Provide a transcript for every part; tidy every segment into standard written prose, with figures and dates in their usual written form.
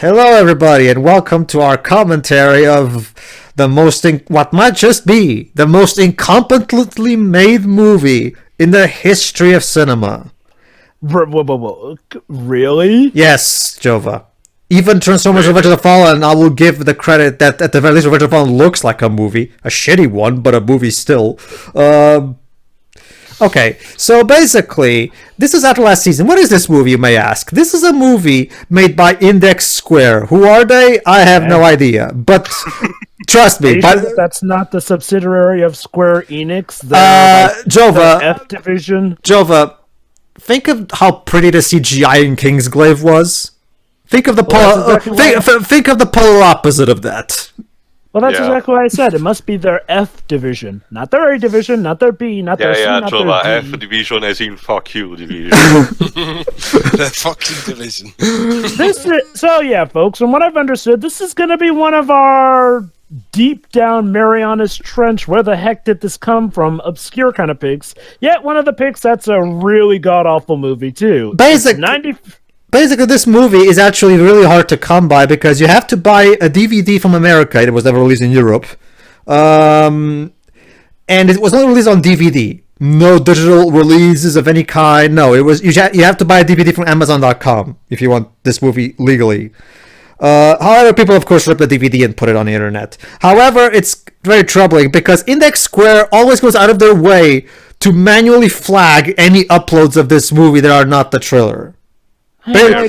Hello, everybody, and welcome to our commentary of what might just be the most incompetently made movie in the history of cinema. Really? Yes, Jova. Even Transformers Revenge of the Fallen, I will give the credit that at the very least Revenge of the Fallen looks like a movie. A shitty one, but a movie still. Okay, so basically, this is After Last season. What is this movie, you may ask? This is a movie made by Index Square. Who are they? I have no idea. But trust me. That's not the subsidiary of Square Enix? Jova. F division? Jova, think of how pretty the CGI in Kingsglaive was. Think of the think of the polar opposite of that. Well, that's exactly what I said. It must be their F division. Not their A division, not their B, not their C, not their D. F division as in fuck you division. The fucking division. Folks, from what I've understood, this is going to be one of our deep down Marianas Trench, where the heck did this come from, obscure kind of picks. Yet one of the picks that's a really god-awful movie, too. Basically, this movie is actually really hard to come by because you have to buy a DVD from America. It was never released in Europe. And it was only released on DVD. No digital releases of any kind. No, it was you have to buy a DVD from Amazon.com if you want this movie legally. However, people, of course, rip the DVD and put it on the internet. However, it's very troubling because Index Square always goes out of their way to manually flag any uploads of this movie that are not the trailer. They're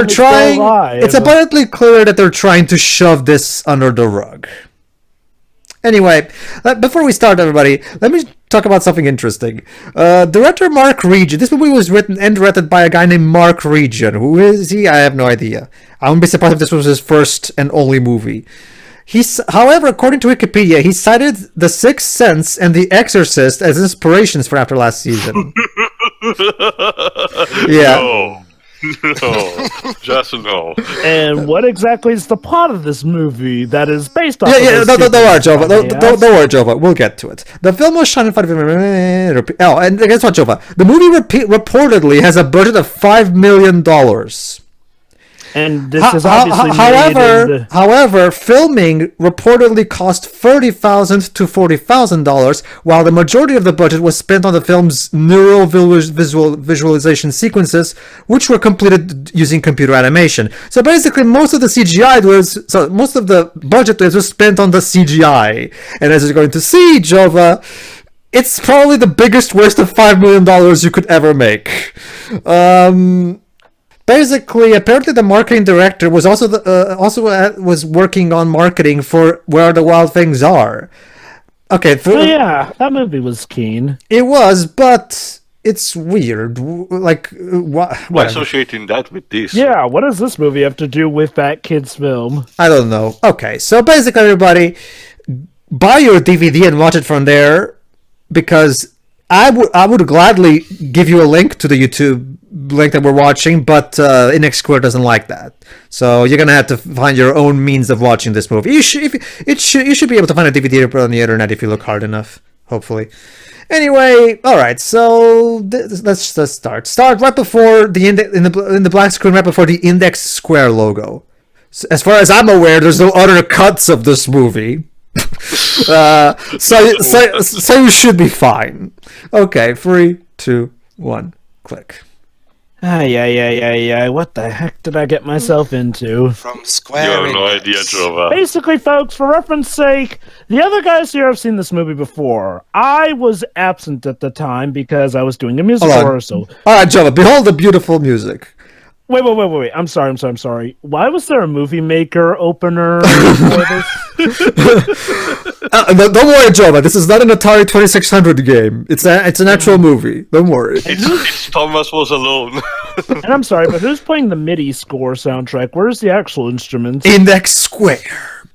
trying. It's abundantly clear that they're trying to shove this under the rug. Anyway, before we start, everybody, let me talk about something interesting. Director Mark Regent. This movie was written and directed by a guy named Mark Regent. Who is he? I have no idea. I wouldn't be surprised if this was his first and only movie. However, according to Wikipedia, he cited The Sixth Sense and The Exorcist as inspirations for After Last season. Yeah. No, just no. And what exactly is the plot of this movie that is based on? Don't worry, Jova. Don't worry, Jova. We'll get to it. The film was shot in 5 and guess what, Jova? The movie reportedly has a budget of $5 million. And this is obviously however, filming reportedly cost $30,000 to $40,000, while the majority of the budget was spent on the film's neural visualization sequences, which were completed using computer animation. So basically, most of the budget was spent on the CGI. And as you're going to see, Jova, it's probably the biggest waste of $5 million you could ever make. Basically, apparently the marketing director was was working on marketing for Where the Wild Things Are. Okay. That movie was keen. It was, but it's weird. Like, why associating that with this? Yeah, what does this movie have to do with that kid's film? I don't know. Okay, so basically, everybody, buy your DVD and watch it from there, because I would gladly give you a link to the YouTube link that we're watching, but Index Square doesn't like that. So you're gonna have to find your own means of watching this movie. You should be able to find a DVD on the internet if you look hard enough. Hopefully. Anyway, all right. So let's start. Start right before in the black screen, right before the Index Square logo. So, as far as I'm aware, there's no other cuts of this movie. So you should be fine. Okay, 3, 2, 1, click. What the heck did I get myself into? From Square You have no Enix. idea, Jova. Basically, folks, for reference sake, the other guys here have seen this movie before. I was absent at the time because I was doing a music rehearsal. All right, Jova, behold the beautiful music. Wait. I'm sorry. Why was there a movie maker opener for this? Don't worry, Jova. This is not an Atari 2600 game. It's an actual movie. Don't worry. It's Thomas was alone. And I'm sorry, but who's playing the MIDI score soundtrack? Where's the actual instruments? Index Square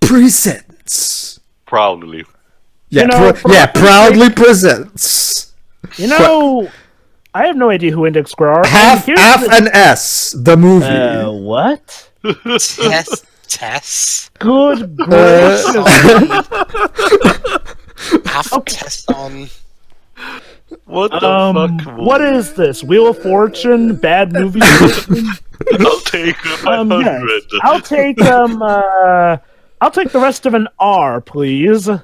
presents. Proudly. Proudly presents. I have no idea who Index Square are. Half and S, the movie. What? Tess. Good gracious. Half test on. What the fuck? What is this? Wheel of Fortune? Bad movie? I'll take 500. Yes. I'll take the rest of an R, please. All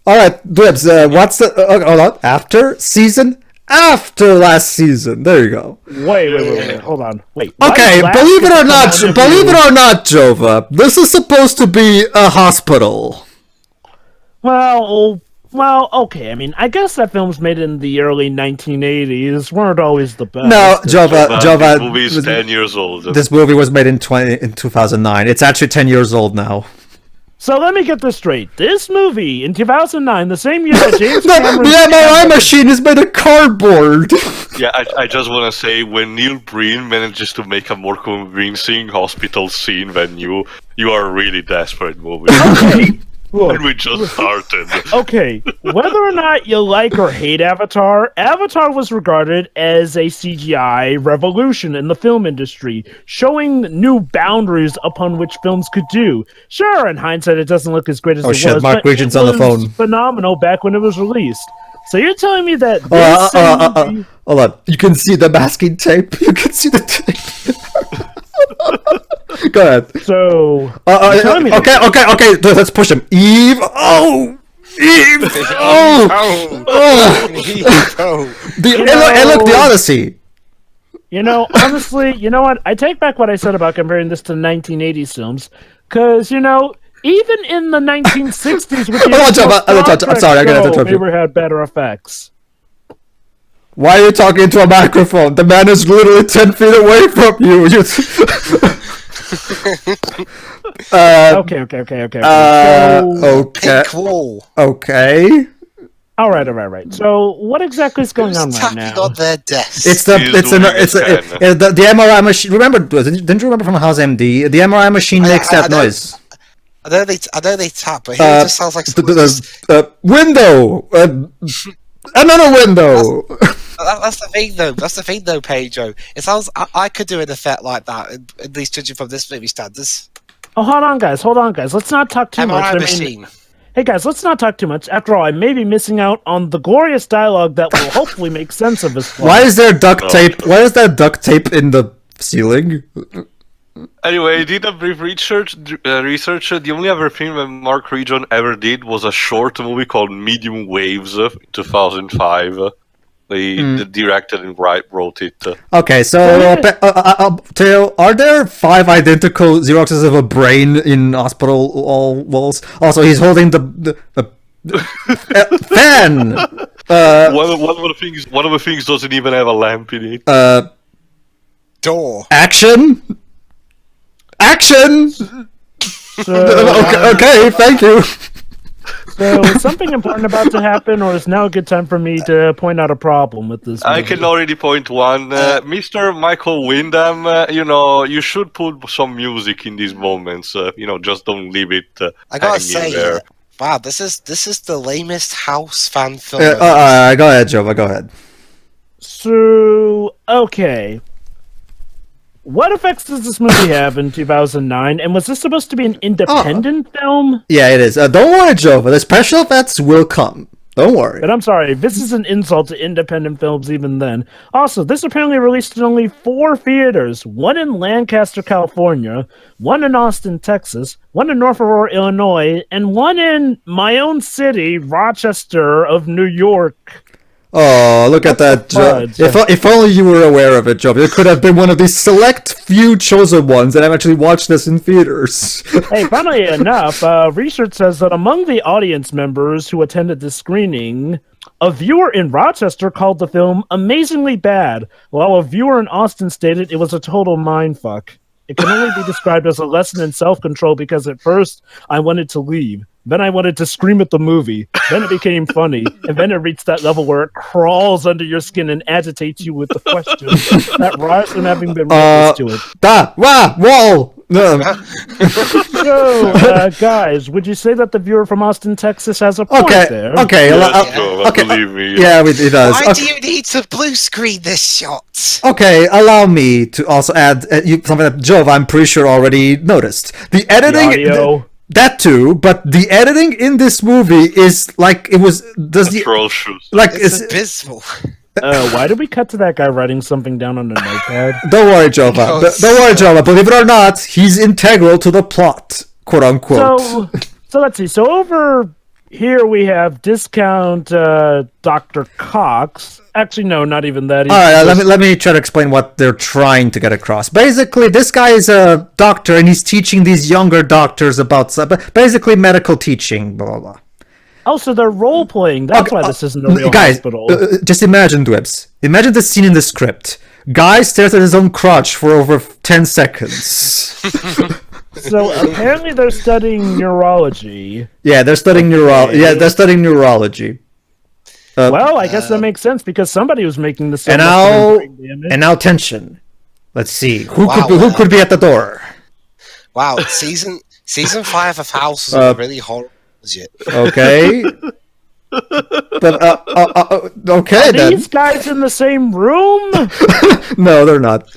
right, Dibs. What's the? Hold on. After season. After last season. There you go. Wait. Hold on. Wait. Okay, believe it or not, Jova, this is supposed to be a hospital. Well, okay. I mean, I guess that film's made in the early 1980s. Weren't always the best. No, Jova. This movie is 10 years old. This movie was made in 2009. It's actually 10 years old now. So let me get this straight. This movie in 2009, the same year that James The Cameron... MRI machine is made of cardboard. Yeah, I just want to say, when Neil Breen manages to make a more convincing hospital scene than you are a really desperate movie. Okay. Look, And we just started. okay, whether or not you like or hate Avatar, Avatar was regarded as a CGI revolution in the film industry, showing new boundaries upon which films could do. Sure, in hindsight, it doesn't look as great as it was, Mark but Regent's it on the was phone. phenomenal back when it was released. So you're telling me that this movie... Hold on. You can see the masking tape. You can see the tape. Go ahead. So... you're telling me that- Okay. Let's push him. Eve. Oh. Eve. Oh. Look, the Odyssey. You know, honestly, you know what? I take back what I said about comparing this to 1980s films, because, you know, even in the 1960s with the I'm sorry, I gotta interrupt you. Maybe had better effects. Why are you talking into a microphone? The man is literally 10 feet away from you. Okay. Okay. Pink wall. Okay. All right. So, what exactly is going on right Tapping now? on their desk. The MRI machine. Remember? Didn't you remember from House MD? The MRI machine makes that noise. I know they tap, but here it just sounds like window. Another window. That's the thing, though, Pedro. It sounds. I could do an effect like that, at least judging from this movie standards. Oh, hold on, guys. Let's not talk too much. MRI machine. Hey, guys, let's not talk too much. After all, I may be missing out on the glorious dialogue that will hopefully make sense of this plot. Why is there duct tape? Why is there duct tape in the ceiling? Anyway, I did a brief research. The only other thing that Mark Regent ever did was a short movie called Medium Waves in 2005. They directed and wrote it. Okay, so Theo, are there 5 identical Xeroxes of a brain in hospital walls? Also, he's holding the fan. One of the things doesn't even have a lamp in it. Door. Action. So, Okay, thank you. So, is something important about to happen, or is now a good time for me to point out a problem with this movie? I can already point one. Mr. Michael Wyndham, you should put some music in these moments. Just don't leave it I gotta hanging say, there. wow, this is the lamest house fan film. Go ahead, Jova. Go ahead. So, okay. What effects does this movie have in 2009? And was this supposed to be an independent film? Yeah, it is. Don't worry, Jova. The special effects will come. Don't worry. But I'm sorry, this is an insult to independent films even then. Also, this apparently released in only 4 theaters. One in Lancaster, California, one in Austin, Texas, one in North Aurora, Illinois, and one in my own city, Rochester of New York. Oh, look at that, Joe. If only you were aware of it, Joe. You could have been one of these select few chosen ones that have actually watched this in theaters. Hey, funnily enough, research says that among the audience members who attended the screening, a viewer in Rochester called the film amazingly bad, while a viewer in Austin stated it was a total mindfuck. It can only be described as a lesson in self-control because at first I wanted to leave. Then I wanted to scream at the movie. Then it became funny. And then it reached that level where it crawls under your skin and agitates you with the questions that rise from having been witness to it. Wall! No. So, guys, would you say that the viewer from Austin, Texas has a point there? Okay. Believe me. Yeah, it does. Why do you need to blue screen this shot? Okay, allow me to also add something that Jove, I'm pretty sure, already noticed. The editing... The audio. that too, but the editing in this movie is like it was. Does the Atrocious. like It's abysmal. Why did we cut to that guy writing something down on a notepad? Don't worry, Jova. Don't worry, Jova. Believe it or not, he's integral to the plot, quote unquote. So let's see. So over here we have discount Dr. Cox. Actually, no, not even that. All right, let me try to explain what they're trying to get across. Basically, this guy is a doctor, and he's teaching these younger doctors about basically medical teaching. Blah blah blah. Oh, so they're role playing. That's why this isn't a real guys, hospital. Just imagine, Dwebs. Imagine the scene in the script. Guy stares at his own crotch for over 10 seconds. So apparently they're studying neurology. Yeah, they're studying neurology. Yeah, they're studying neurology. Well, I guess that makes sense because somebody was making the And now tension. Let's see who could be at the door. Wow, season 5 of House was a really horrible budget. Okay. But okay Are then. these guys in the same room? No, they're not.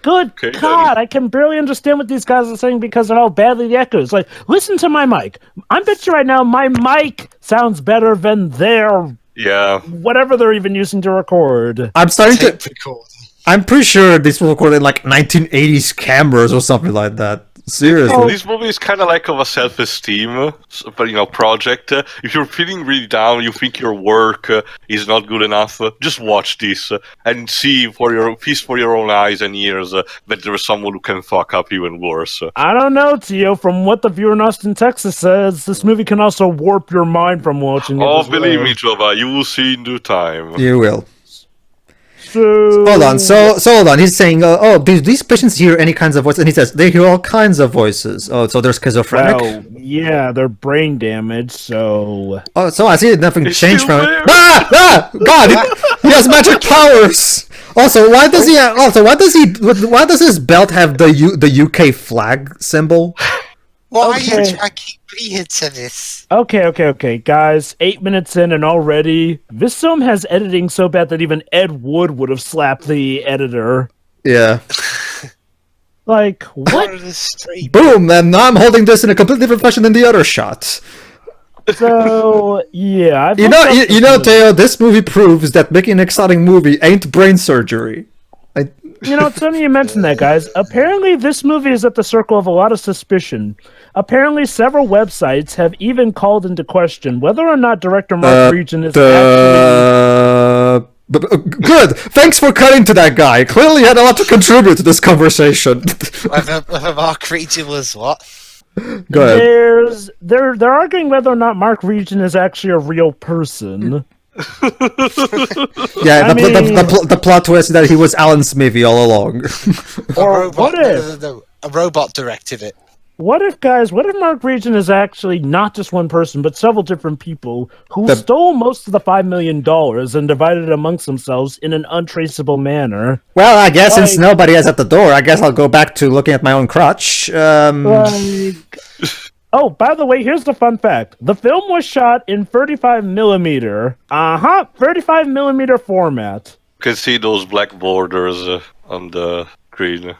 Good Okay, God, I can barely understand what these guys are saying because of how badly the echo is. Like, listen to my mic. I bet you right now my mic sounds better than their whatever they're even using to record. I'm starting Tape to. recorder. I'm pretty sure this was recorded in like 1980s cameras or something like that. Seriously. This movie is kind of like of a self-esteem, project. If you're feeling really down, you think your work is not good enough, just watch this and see feast for your own eyes and ears that there is someone who can fuck up even worse. I don't know, Tio. From what the viewer in Austin, Texas says, this movie can also warp your mind from watching it. Oh, as believe well. me, Jova, you will see in due time. You will. So, Hold on. So hold on. He's saying, "Oh, do these patients hear any kinds of voices?" And he says, "They hear all kinds of voices." Oh, so they're schizophrenic. well, yeah, they're brain damaged. So Oh, so I see nothing It's changed still from it. there. God, he has magic powers. Also, why does he? Why does his belt have the UK flag symbol? Why are Okay. you trying to keep bringing it to this? okay, guys. 8 minutes in, and already this film has editing so bad that even Ed Wood would have slapped the editor. Yeah. Like What what? are the street? Boom, and now I'm holding this in a completely different fashion than the other shot. So yeah, I've You looked know, up you, this you know, movie. Teo. This movie proves that making an exciting movie ain't brain surgery. You know, it's funny you mentioned that, guys. Apparently, this movie is at the circle of a lot of suspicion. Apparently, several websites have even called into question whether or not director Mark Regent is actually... Good. Thanks for cutting to that guy. Clearly, had a lot to contribute to this conversation. Whether Mark Regent was what? Go ahead. They're arguing whether or not Mark Regent is actually a real person. Yeah, I the plot twist is that he was Alan Smithy all along. Or what if? A robot directed it. What if Mark Regent is actually not just one person, but several different people who stole most of the $5 million and divided it amongst themselves in an untraceable manner? Well, I guess since Like- nobody is at the door, I guess I'll go back to looking at my own crotch. Oh, by the way, here's the fun fact. The film was shot in 35 millimeter. 35 millimeter format. You can see those black borders on the screen.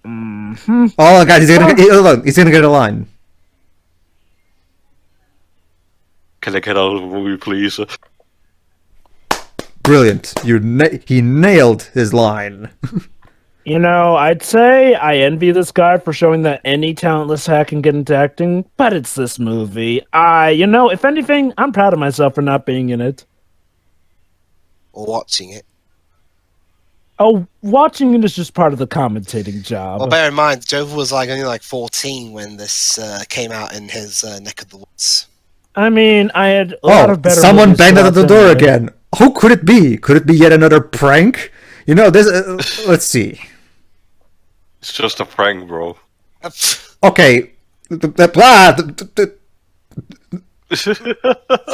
Oh, God, he's gonna get a line. Can I get out of the movie, please? Brilliant. He nailed his line. You know, I'd say I envy this guy for showing that any talentless hack can get into acting, but it's this movie. If anything, I'm proud of myself for not being in it. Or watching it. Oh, watching it is just part of the commentating job. Well, bear in mind, Jover was only 14 when this came out in his neck of the woods. I mean, I had a lot Oh, of better someone movies banged to at the watch door anyway. again. Who could it be? Could it be yet another prank? You know, this. Let's see. It's just a prank, bro. Okay.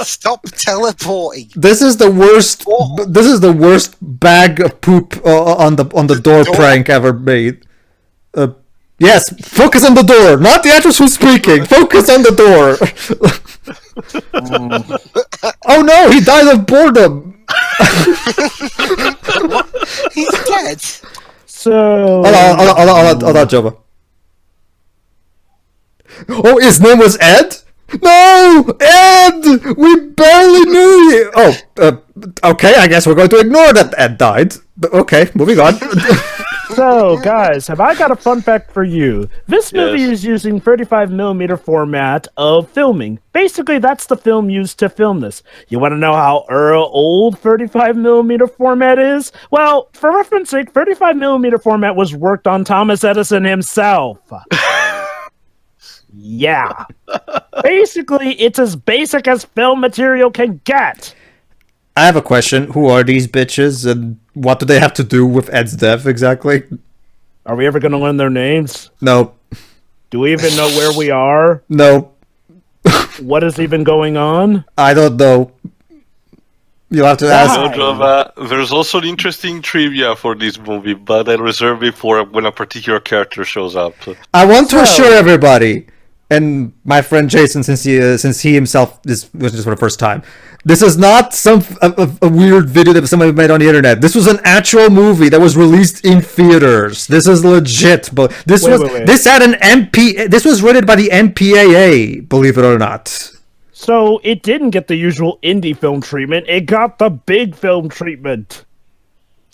Stop teleporting. This is the worst. This is the worst bag of poop on the door prank ever made. Yes, focus on the door, not the actress who's speaking. Focus on the door. Oh no, he died of boredom. He's dead. So... Hold on, Jova. Oh, his name was Ed? No! Ed! We barely knew you! Oh, okay, I guess we're going to ignore that Ed died. But okay, moving on. So, guys, have I got a fun fact for you? This movie Yes. is using 35mm format of filming. Basically, that's the film used to film this. You want to know how old 35mm format is? Well, for reference sake, 35mm format was worked on Thomas Edison himself. Yeah. Basically, it's as basic as film material can get. I have a question. Who are these bitches and what do they have to do with Ed's death exactly? Are we ever going to learn their names? No. Do we even know where we are? No. What is even going on? I don't know. You'll have to ask. Why? No, Java, there's also an interesting trivia for this movie, but I reserve it for when a particular character shows up. I want to So- assure everybody, and my friend Jason, since he himself this was just for the first time, this is not a weird video that somebody made on the internet. This was an actual movie that was released in theaters. This is legit, but this Wait. this had an MP. This was rated by the MPAA, believe it or not. So it didn't get the usual indie film treatment. It got the big film treatment.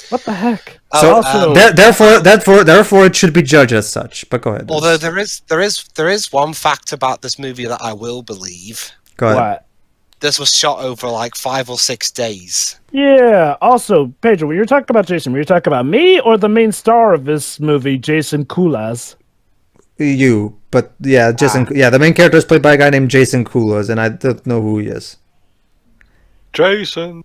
What the heck? So Also- therefore, it should be judged as such. But go ahead. Although there is one fact about this movie that I will believe. Go ahead. What? This was shot over like 5 or 6 days. Yeah. Also, Pedro, when you're talking about Jason, were you talking about me or the main star of this movie, Jason Kulas? You, but yeah, Jason. Yeah, the main character is played by a guy named Jason Kulas, and I don't know who he is. Jason.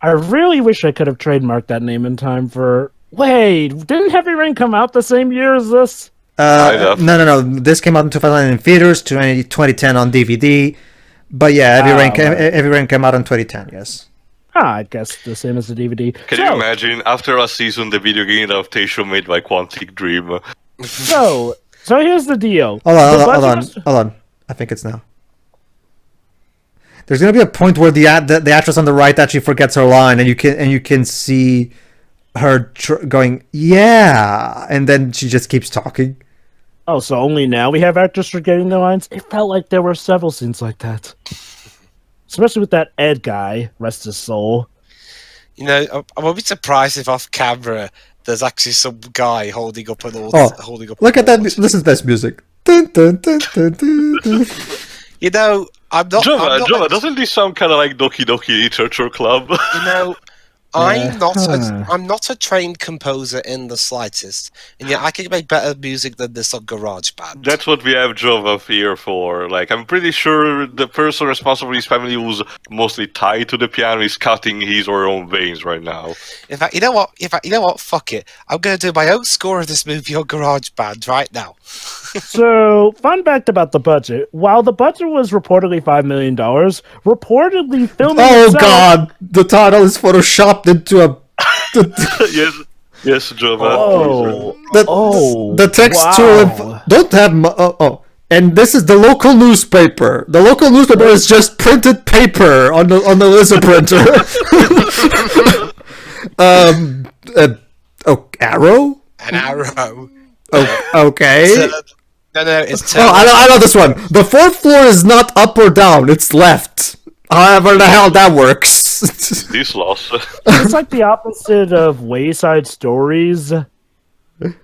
I really wish I could have trademarked that name in time for. Wait, didn't Heavy Rain come out the same year as this? Kind of. No. This came out in 2009 in theaters, 2010 on DVD. But yeah, Heavy Rain came out in 2010. Yes. I guess the same as the DVD. Can you imagine, after a season, the video game adaptation made by Quantic Dream? So here's the deal. Hold The budget on. was- Hold on. I think it's now. There's gonna be a point where the actress on the right actually forgets her line, and you can see her going, yeah, and then she just keeps talking. Oh, so only now we have actors forgetting their lines? It felt like there were several scenes like that. Especially with that Ed guy, rest his soul. You know, I would be surprised if off camera there's actually some guy holding up an order. Holding up. Look an at that! order. Listen to this music. Dun, dun, dun, dun, dun, dun. You know, I'm not. Java, doesn't this sound kind of like Doki Doki Literature Club? You know, Yeah. I'm not a trained composer in the slightest, and yet I can make better music than this on GarageBand. That's what we have Java here for. Like, I'm pretty sure the person responsible for his family who's mostly tied to the piano is cutting his or her own veins right now. In fact, you know what? Fuck it. I'm going to do my own score of this movie on GarageBand right now. So, fun fact about the budget. While the budget was reportedly $5 million, reportedly filming Oh itself... God! The title is photoshopped into a. Yes, Java. Oh, The textual wow. don't have and this is the local newspaper. The local newspaper is just printed paper on the laser printer. Arrow. An arrow. Oh, okay. No, it's Oh, I know this one. The fourth floor is not up or down; it's left. However the hell that works. This loss. It's like the opposite of Wayside Stories. Instead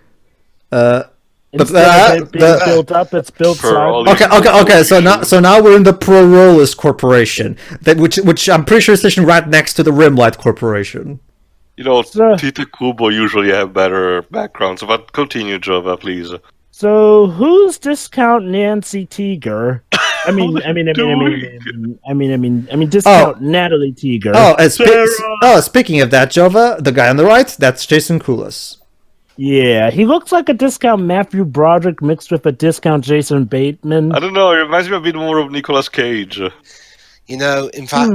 of it being built up, it's built For all side. these- Okay. So now we're in the Pro Rollers Corporation, which I'm pretty sure is stationed right next to the Rimlight Corporation. You know, So- Tita Kubo usually have better backgrounds, but continue, Java, please. So who's Discount Nancy Teeger? Discount Natalie Teeger. Speaking of that, Jova, the guy on the right, that's Jason Kulas. Yeah, he looks like a Discount Matthew Broderick mixed with a Discount Jason Bateman. I don't know, it reminds me a bit more of Nicolas Cage. You know, in fact,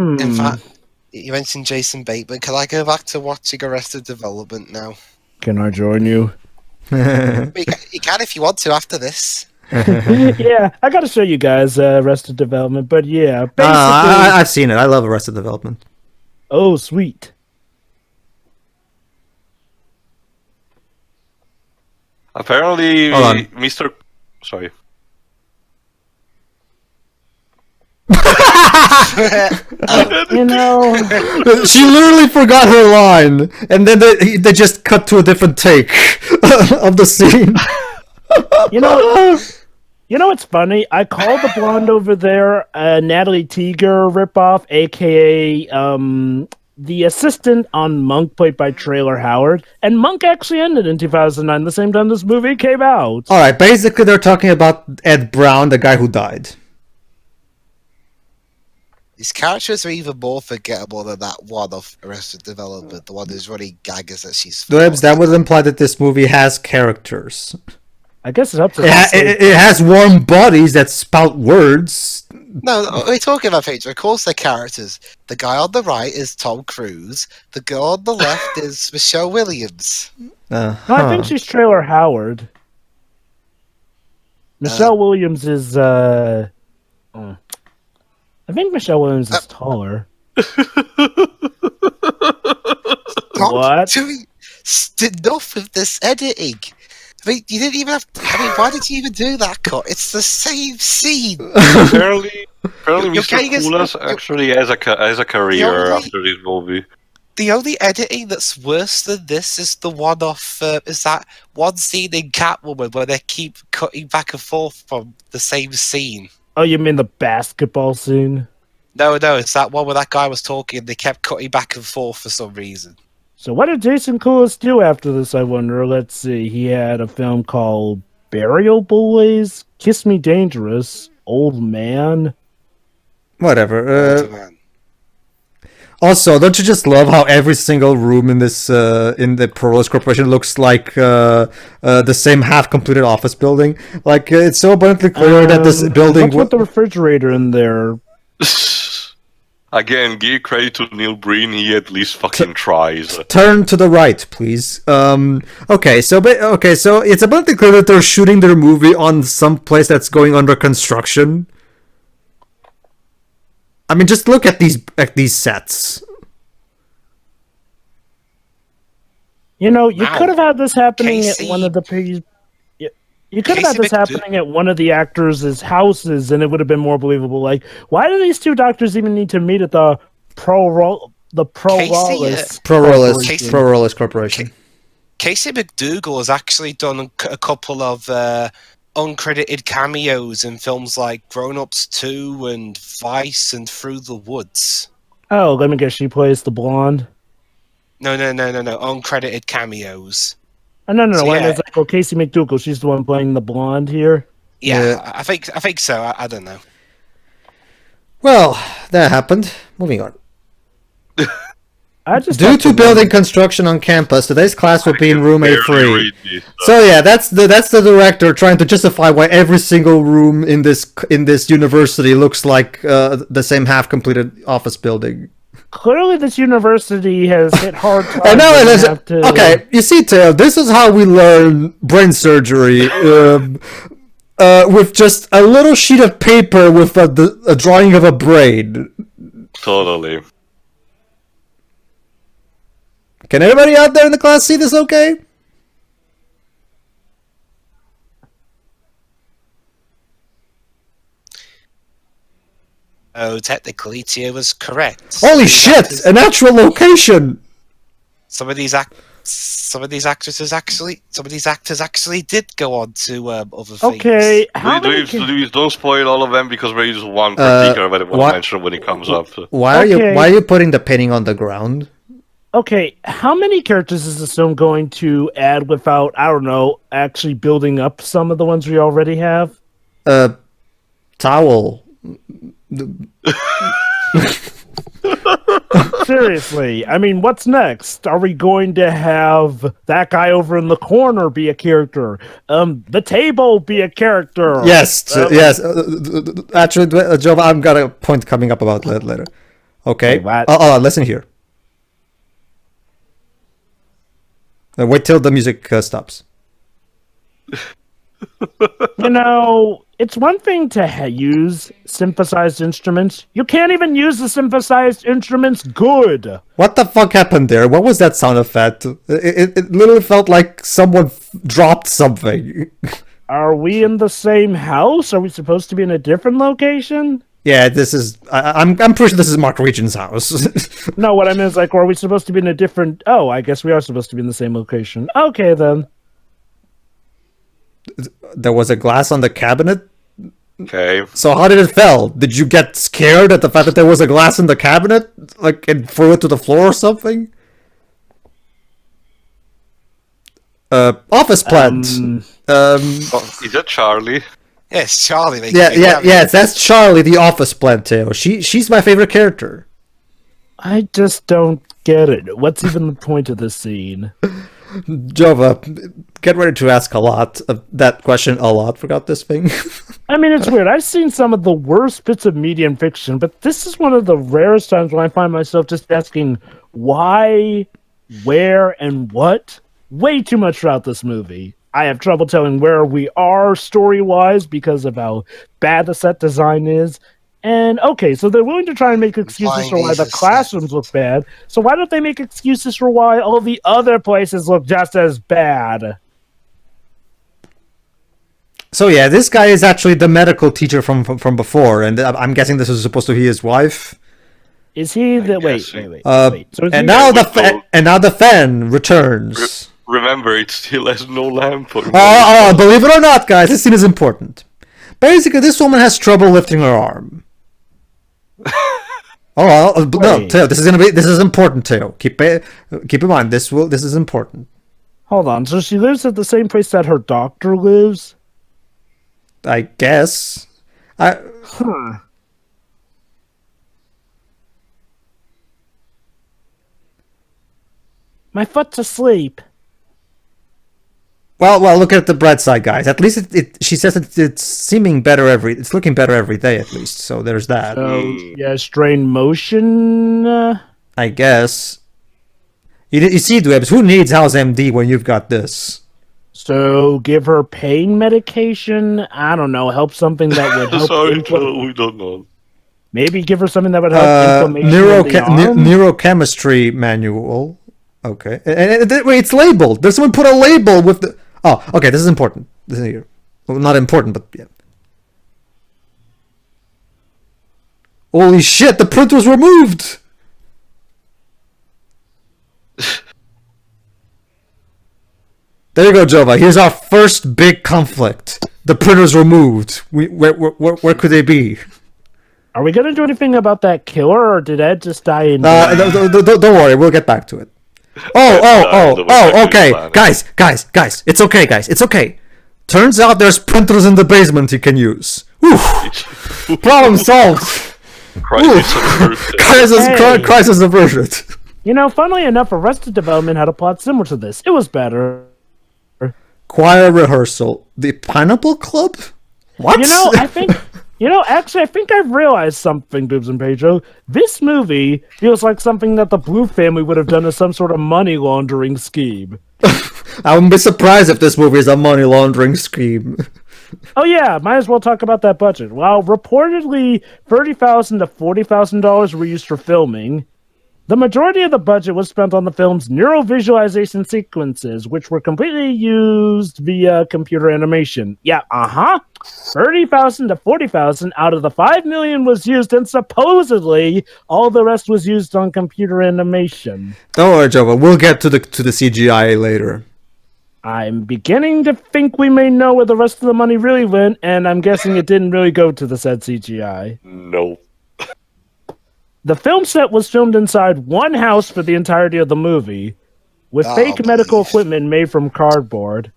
you mentioned Jason Bateman. Can I go back to watching Arrested Development now? Can I join you? You can if you want to after this. Yeah, I gotta show you guys Arrested Development, but yeah, basically... I've seen it. I love Arrested Development. Oh, sweet. Apparently, Hold on. Mr. Sorry. You know, She literally forgot her line, and then they just cut to a different take of the scene. you know, you know what's funny? I called the blonde over there Natalie Teeger ripoff, aka the assistant on Monk, played by Trailer Howard, and Monk actually ended in 2009, the same time this movie came out. All right, basically they're talking about Ed Brown, the guy who died. These characters are even more forgettable than that one of Arrested Development, the one who's running gaggers that she's. Debs, that would imply that this movie has characters. I guess it's up to It has warm bodies that spout words. No, we're talking about Pedro. Of course, they're characters. The guy on the right is Tom Cruise. The girl on the left is Michelle Williams. No, I think she's Trailer Howard. Michelle Williams is. I think Michelle Williams is taller. What? Enough with this editing. I mean, you didn't even have. Why did you even do that cut? It's the same scene. Apparently Mr. getting us- Koulas actually has a career only- after this movie. The only editing that's worse than this is the one off. Is that one scene in Catwoman where they keep cutting back and forth from the same scene? Oh, you mean the basketball scene? No, it's that one where that guy was talking and they kept cutting back and forth for some reason. So what did Jason Koulas do after this, I wonder? Let's see. He had a film called Burial Boys, Kiss Me Dangerous, Old Man. Whatever. Man. Also, don't you just love how every single room in this in the Pearlist Corporation looks like the same half-completed office building? Like it's so abundantly clear that this building. What's with the refrigerator in there? Again, give credit to Neil Breen. He at least fucking tries. Turn to the right, please. Okay, so it's abundantly clear that they're shooting their movie on some place that's going under construction. I mean, just look at these sets. You know, you Wow. could have had this happening Casey. at one of the. You could have Casey had this happening at one of the actors' houses, and it would have been more believable. Like, why do these two doctors even need to meet at the Casey, Pro-Rollist Corporation. Casey McDougal has actually done a couple of uncredited cameos in films like Grown Ups 2 and Vice and Through the Woods. Oh, let me guess. She plays the blonde. No. Uncredited cameos. Oh, no. So, When yeah. it's like, Casey McDougal, she's the one playing the blonde here. Yeah, I think so. I don't know. Well, that happened. Moving on. I just Due have to building construction on campus, today's class will be in room Barely A3. read this. So yeah, that's the director trying to justify why every single room in this university looks like the same half-completed office building. Clearly, this university has hit hard times. I know and it is. have to- Okay, you see, Teo, this is how we learn brain surgery. With just a little sheet of paper with a drawing of a brain. Totally. Can anybody out there in the class see this okay? Oh, technically, Tia was correct. Holy These shit! actors- An actual location! Some of these actors actually did go on to other things. Okay, how many? Please don't spoil all of them because there is one particular that I want what- to mention when it comes up. Why are Okay. you putting the painting on the ground? Okay, how many characters is this film going to add without, I don't know, actually building up some of the ones we already have? Towel. Seriously, I mean, what's next? Are we going to have that guy over in the corner be a character? The table be a character? Yes, actually, Joe, I've got a point coming up about that later. Okay. Wait, what? Listen here. Wait till the music stops. You know, it's one thing to use synthesized instruments. You can't even use the synthesized instruments good. What the fuck happened there? What was that sound effect? It literally felt like someone dropped something. Are we in the same house? Are we supposed to be in a different location? Yeah, this is. I'm pretty sure this is Mark Regent's house. No, what I mean is like, are we supposed to be in a different? Oh, I guess we are supposed to be in the same location. Okay, then. There was a glass on the cabinet. Okay. So how did it fell? Did you get scared at the fact that there was a glass in the cabinet, like and threw it to the floor or something? Office plant. Oh, is that Charlie? Yes, Charlie. Yeah. That's Charlie, the office plant tale. She's my favorite character. I just don't get it. What's even the point of this scene? Jova, get ready to ask a lot of that question. A lot. Forgot this thing. I mean, it's weird. I've seen some of the worst bits of media and fiction, but this is one of the rarest times when I find myself just asking why, where, and what way too much throughout this movie. I have trouble telling where we are story-wise because of how bad the set design is. And, okay, so they're willing to try and make excuses for why the classrooms look bad. So why don't they make excuses for why all the other places look just as bad? So yeah, this guy is actually the medical teacher from before, and I'm guessing this is supposed to be his wife. Is he the... Wait. So and now the fan returns. Remember, it still has no lamp. Believe it or not, guys, this scene is important. Basically, this woman has trouble lifting her arm. No, Teo, this is important, Teo. Keep in mind, this is important. Hold on, so she lives at the same place that her doctor lives? I guess. Huh. My foot's asleep. Well, look at the bright side, guys. At least she says it's seeming better it's looking better every day, at least. So there's that. So, yeah, strain motion. I guess. You see, Dwebs, who needs House MD when you've got this? So give her pain medication. I don't know. Help something that would help. Sorry, we don't know. Maybe give her something that would help inflammation. Neurochemistry manual. Okay. Wait, it's labeled. There's someone put a label with the... Oh, okay, this is important. This is here. Well, not important, but yeah. Holy shit, the print was removed! There you go, Jova. Here's our first big conflict. The printer's removed. Where could they be? Are we going to do anything about that killer, or did Ed just die in... Don't worry, we'll get back to it. Okay. Guys, it's okay, guys. It's okay. Turns out there's printers in the basement you can use. Whew. Problem solved. Crisis averted. You know, funnily enough, Arrested Development had a plot similar to this. It was better. Choir rehearsal. The Pineapple Club? What? Actually, I think I've realized something, Boobs and Pedro. This movie feels like something that the Blue family would have done as some sort of money laundering scheme. I wouldn't be surprised if this movie is a money laundering scheme. Oh yeah, might as well talk about that budget. While reportedly $30,000 to $40,000 were used for filming, the majority of the budget was spent on the film's neurovisualization sequences, which were completely used via computer animation. Yeah, $30,000 to $40,000 out of the $5 million was used, and supposedly all the rest was used on computer animation. Don't worry, Jova. We'll get to the CGI later. I'm beginning to think we may know where the rest of the money really went, and I'm guessing it didn't really go to the said CGI. No. The film set was filmed inside one house for the entirety of the movie, with fake medical equipment made from cardboard.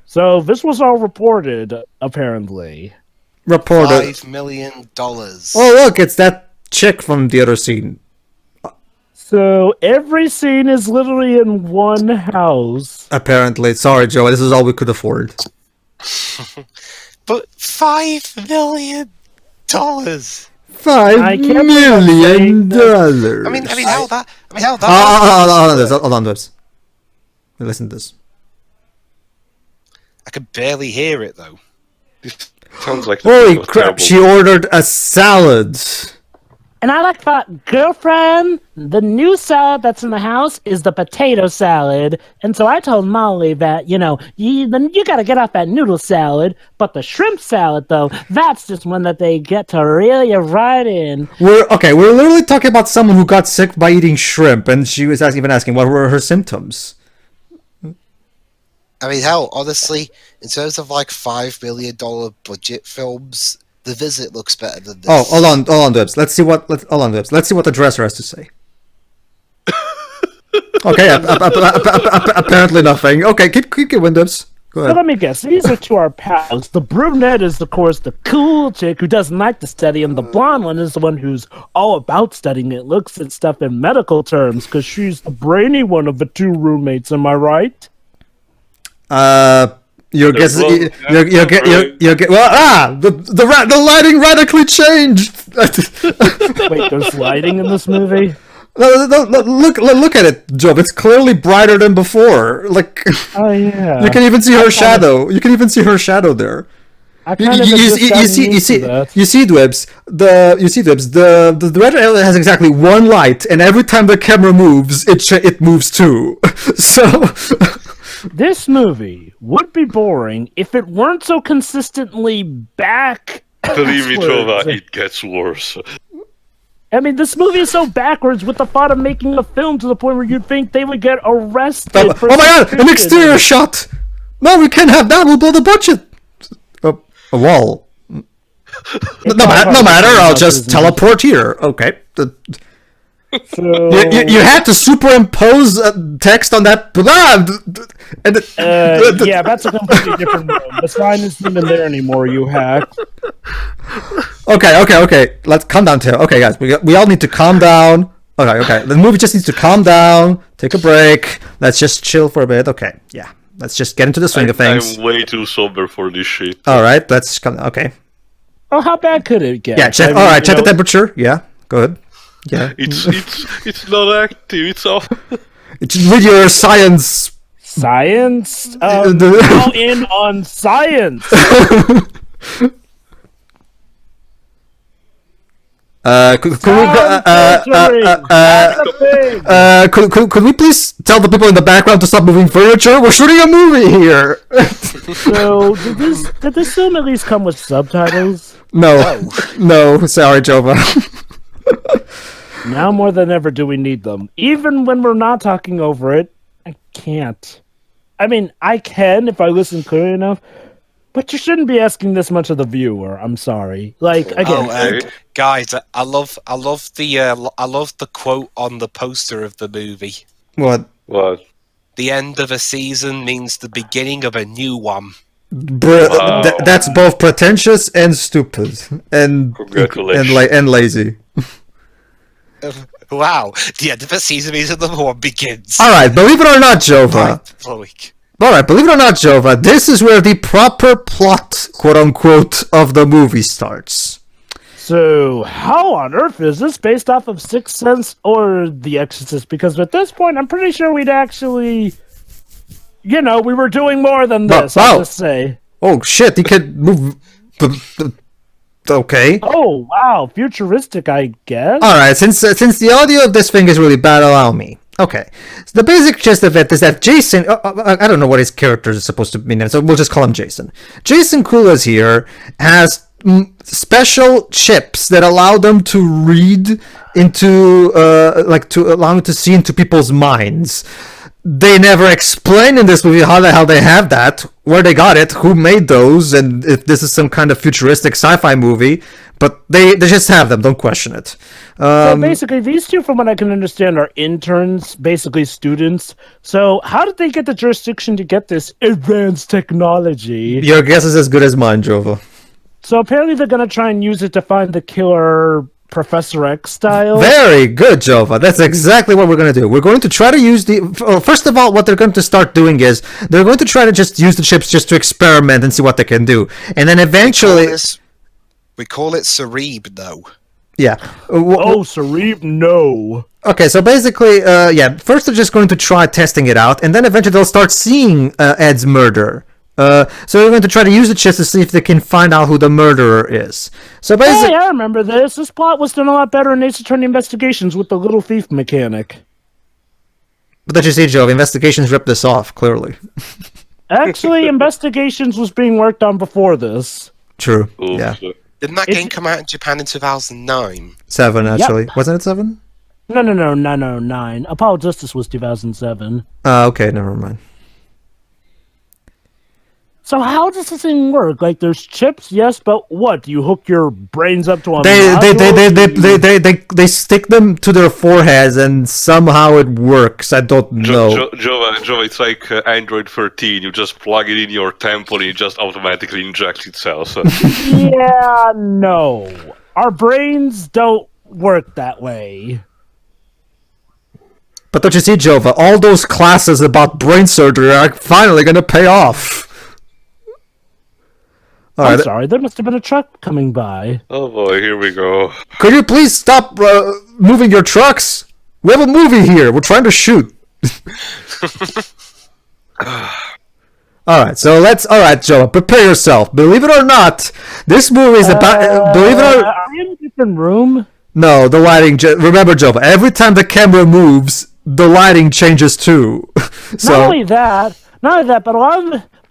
So this was all reported, apparently. $5 million. Oh, look, it's that chick from the other scene. So every scene is literally in one house. Apparently. Sorry, Joe, this is all we could afford. But $5 million. $5 million. I mean, how that? Hold on, this. Listen to this. I could barely hear it though. This sounds like... Holy crap! She ordered a salad. And I thought, girlfriend, the new salad that's in the house is the potato salad. And so I told Molly that, you got to get off that noodle salad. But the shrimp salad, though, that's just one that they get to reel you right in. We're literally talking about someone who got sick by eating shrimp, and she was even asking what were her symptoms. I mean, hell, honestly, in terms of like $5 million budget films, The Visit looks better than this. Oh, hold on, Dibs. Let's see what the dresser has to say. Okay, apparently nothing. Okay, keep going, Dibs. Go So ahead. let me guess. These are two our pals. The brunette is, of course, the cool chick who doesn't like to study, and the blonde one is the one who's all about studying. It looks at stuff in medical terms because she's the brainy one of the two roommates. Am I right? Your guess. The lighting radically changed. Wait, there's lighting in this movie? No, look at it, Job. It's clearly brighter than before. Like, Oh yeah. you can even see her shadow. You can even see her shadow there. I You kind of see, Dwebs. The red area has exactly one light, and every time the camera moves, it moves too. So. This movie would be boring if it weren't so consistently back. Believe me, Trova, it gets worse. I mean, this movie is so backwards with the thought of making a film to the point where you'd think they would get arrested. Oh my god, an exterior shot! No, we can't have that, we'll blow the budget! A wall. No matter, I'll just teleport here. Okay. So, You had to superimpose text on that. yeah, that's a completely different room. The sign isn't even there anymore, you hack. Okay. Let's calm down, Taylor. Okay, guys, we all need to calm down. Okay. The movie just needs to calm down, take a break. Let's just chill for a bit. Okay, yeah. Let's just get into the swing of things. I'm way too sober for this shit. All right, let's come. Okay. Oh, how bad could it get? Yeah, check. All right, check the temperature. Yeah, go ahead. Yeah. It's not active. It's off. With your science. Science? Go in on science. Could we please tell the people in the background to stop moving furniture? We're shooting a movie here. So, did this film at least come with subtitles? No, sorry, Jova. Now more than ever do we need them. Even when we're not talking over it, I can't. I mean, I can if I listen clearly enough, but you shouldn't be asking this much of the viewer. I'm sorry. Like, again, guys, I love the quote on the poster of the movie. What? The end of a season means the beginning of a new one. That's both pretentious and stupid, and lazy. Wow, the end of a season means another one begins. Alright, believe it or not, Jova. This is where the proper plot, quote-unquote, of the movie starts. So, how on earth is this based off of Sixth Sense or The Exorcist? Because at this point, I'm pretty sure we'd actually... we were doing more than this, I'll just say. Oh, shit, he could move... Okay. Oh, wow, futuristic, I guess. Alright, since the audio of this thing is really bad, allow me. Okay. So the basic gist of it is that Jason... I don't know what his character is supposed to be named, so we'll just call him Jason. Jason Kula's here has special chips that allow them to read into... to allow them to see into people's minds. They never explain in this movie how the hell they have that, where they got it, who made those, and if this is some kind of futuristic sci-fi movie, but they just have them, don't question it. So basically, these two, from what I can understand, are interns, basically students. So how did they get the jurisdiction to get this advanced technology? Your guess is as good as mine, Jova. So apparently they're going to try and use it to find the killer... Professor X style. Very good, Jova. That's exactly what we're going to do. We're going to try to use first of all, what they're going to start doing is they're going to try to just use the chips just to experiment and see what they can do. And then eventually... We call it Cerebr, though. Yeah. Cerebr, no. Okay, so basically, first they're just going to try testing it out, and then eventually they'll start seeing Ed's murder So they're going to try to use the chips to see if they can find out who the murderer is. So Hey, basically, I remember this. This plot was done a lot better in Ace Attorney Investigations with the little thief mechanic. but that you see, Joe, investigations ripped this off clearly. Actually, Investigations was being worked on before this. True. Oops. Yeah. Didn't that game come out in Japan in 2009? 7 actually. Wasn't it 7? No, 9. Apollo Justice was 2007. Okay, never mind. So how does this thing work? Like, there's chips, yes, but what? Do you hook your brains up to a They module? they stick them to their foreheads and somehow it works. I don't know. Jova, it's like Android 13. You just plug it in your temple and it just automatically injects itself. Yeah, no. Our brains don't work that way. But don't you see, Jova? All those classes about brain surgery are finally going to pay off. All I'm right. sorry, there must have been a truck coming by. Oh boy, here we go. Could you please stop moving your trucks? We have a movie here. We're trying to shoot. All right, so let's. All right, Joe, prepare yourself. Believe it or not, this movie is about. Believe it or Are you in a different room? no, the lighting. Remember, Joe, every time the camera moves, the lighting changes too. So Not only that, but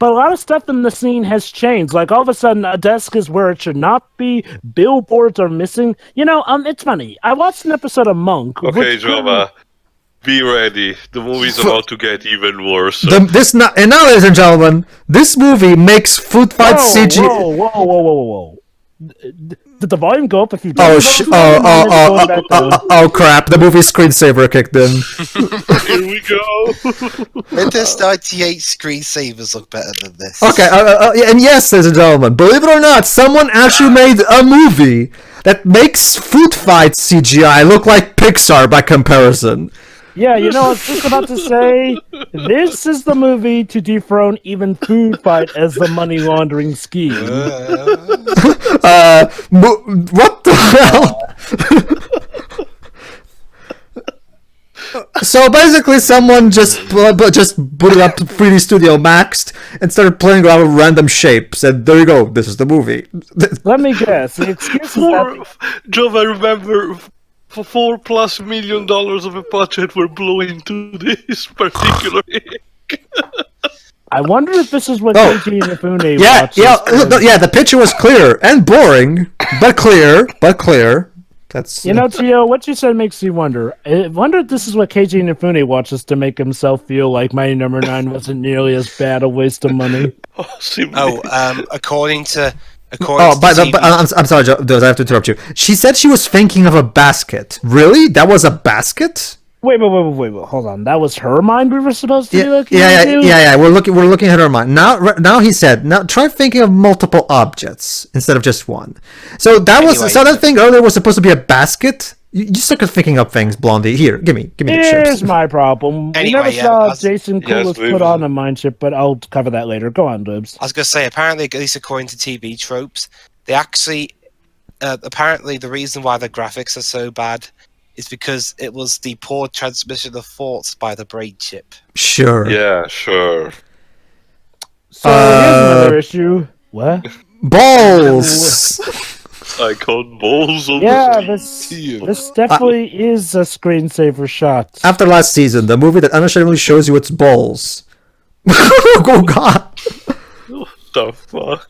a lot of stuff in the scene has changed. Like all of a sudden, a desk is where it should not be. Billboards are missing. You know, it's funny. I watched an episode of Monk. Okay, which Jova, be ready. The movie's about to get even worse. and now, ladies and gentlemen, this movie makes food fight CG. Whoa. Did the volume go up if you? Oh crap! The movie screensaver kicked in. Here we go. Windows 98 screensavers look better than this. Okay, and yes, ladies and gentlemen, believe it or not, someone actually made a movie that makes food fight CGI look like Pixar by comparison. Yeah, you know, I was just about to say, this is the movie to dethrone even Food Fight as the money laundering scheme. What the hell? So basically, someone just booted up 3D Studio Maxed and started playing around with random shapes, and there you go. This is the movie. Let me guess. The excuse is that Jova, remember, for $4+ million of a budget were blown into this particular. I wonder if this is what Oh. Keiji Inafune Yeah, watches. yeah. The picture was clear and boring, but clear. That's You know, Tio, what you said makes me wonder. I wonder if this is what Keiji Inafune watches to make himself feel like Mighty Number 9 wasn't nearly as bad a waste of money. According to I'm sorry, Joe, I have to interrupt you. She said she was thinking of a basket. Really? That was a basket? Wait, hold on. That was her mind we were supposed to be looking into? Yeah. We're looking at her mind. Now he said, now try thinking of multiple objects instead of just one. So that thing earlier was supposed to be a basket. You suck at thinking up things, Blondie. Here, give me the chips. Here's my problem. Anyway, we never saw Jason Kulas we've- put on a mind chip, but I'll cover that later. Go on, Dubs. I was going to say, apparently, at least according to TV tropes, they actually, apparently the reason why the graphics are so bad is because it was the poor transmission of thoughts by the brain chip. Sure. Yeah, sure. So here's another issue. What? Balls. I caught balls on Yeah, the this definitely is a screensaver shot. After last season, the movie that unashamedly shows you its balls. Oh God. What the fuck?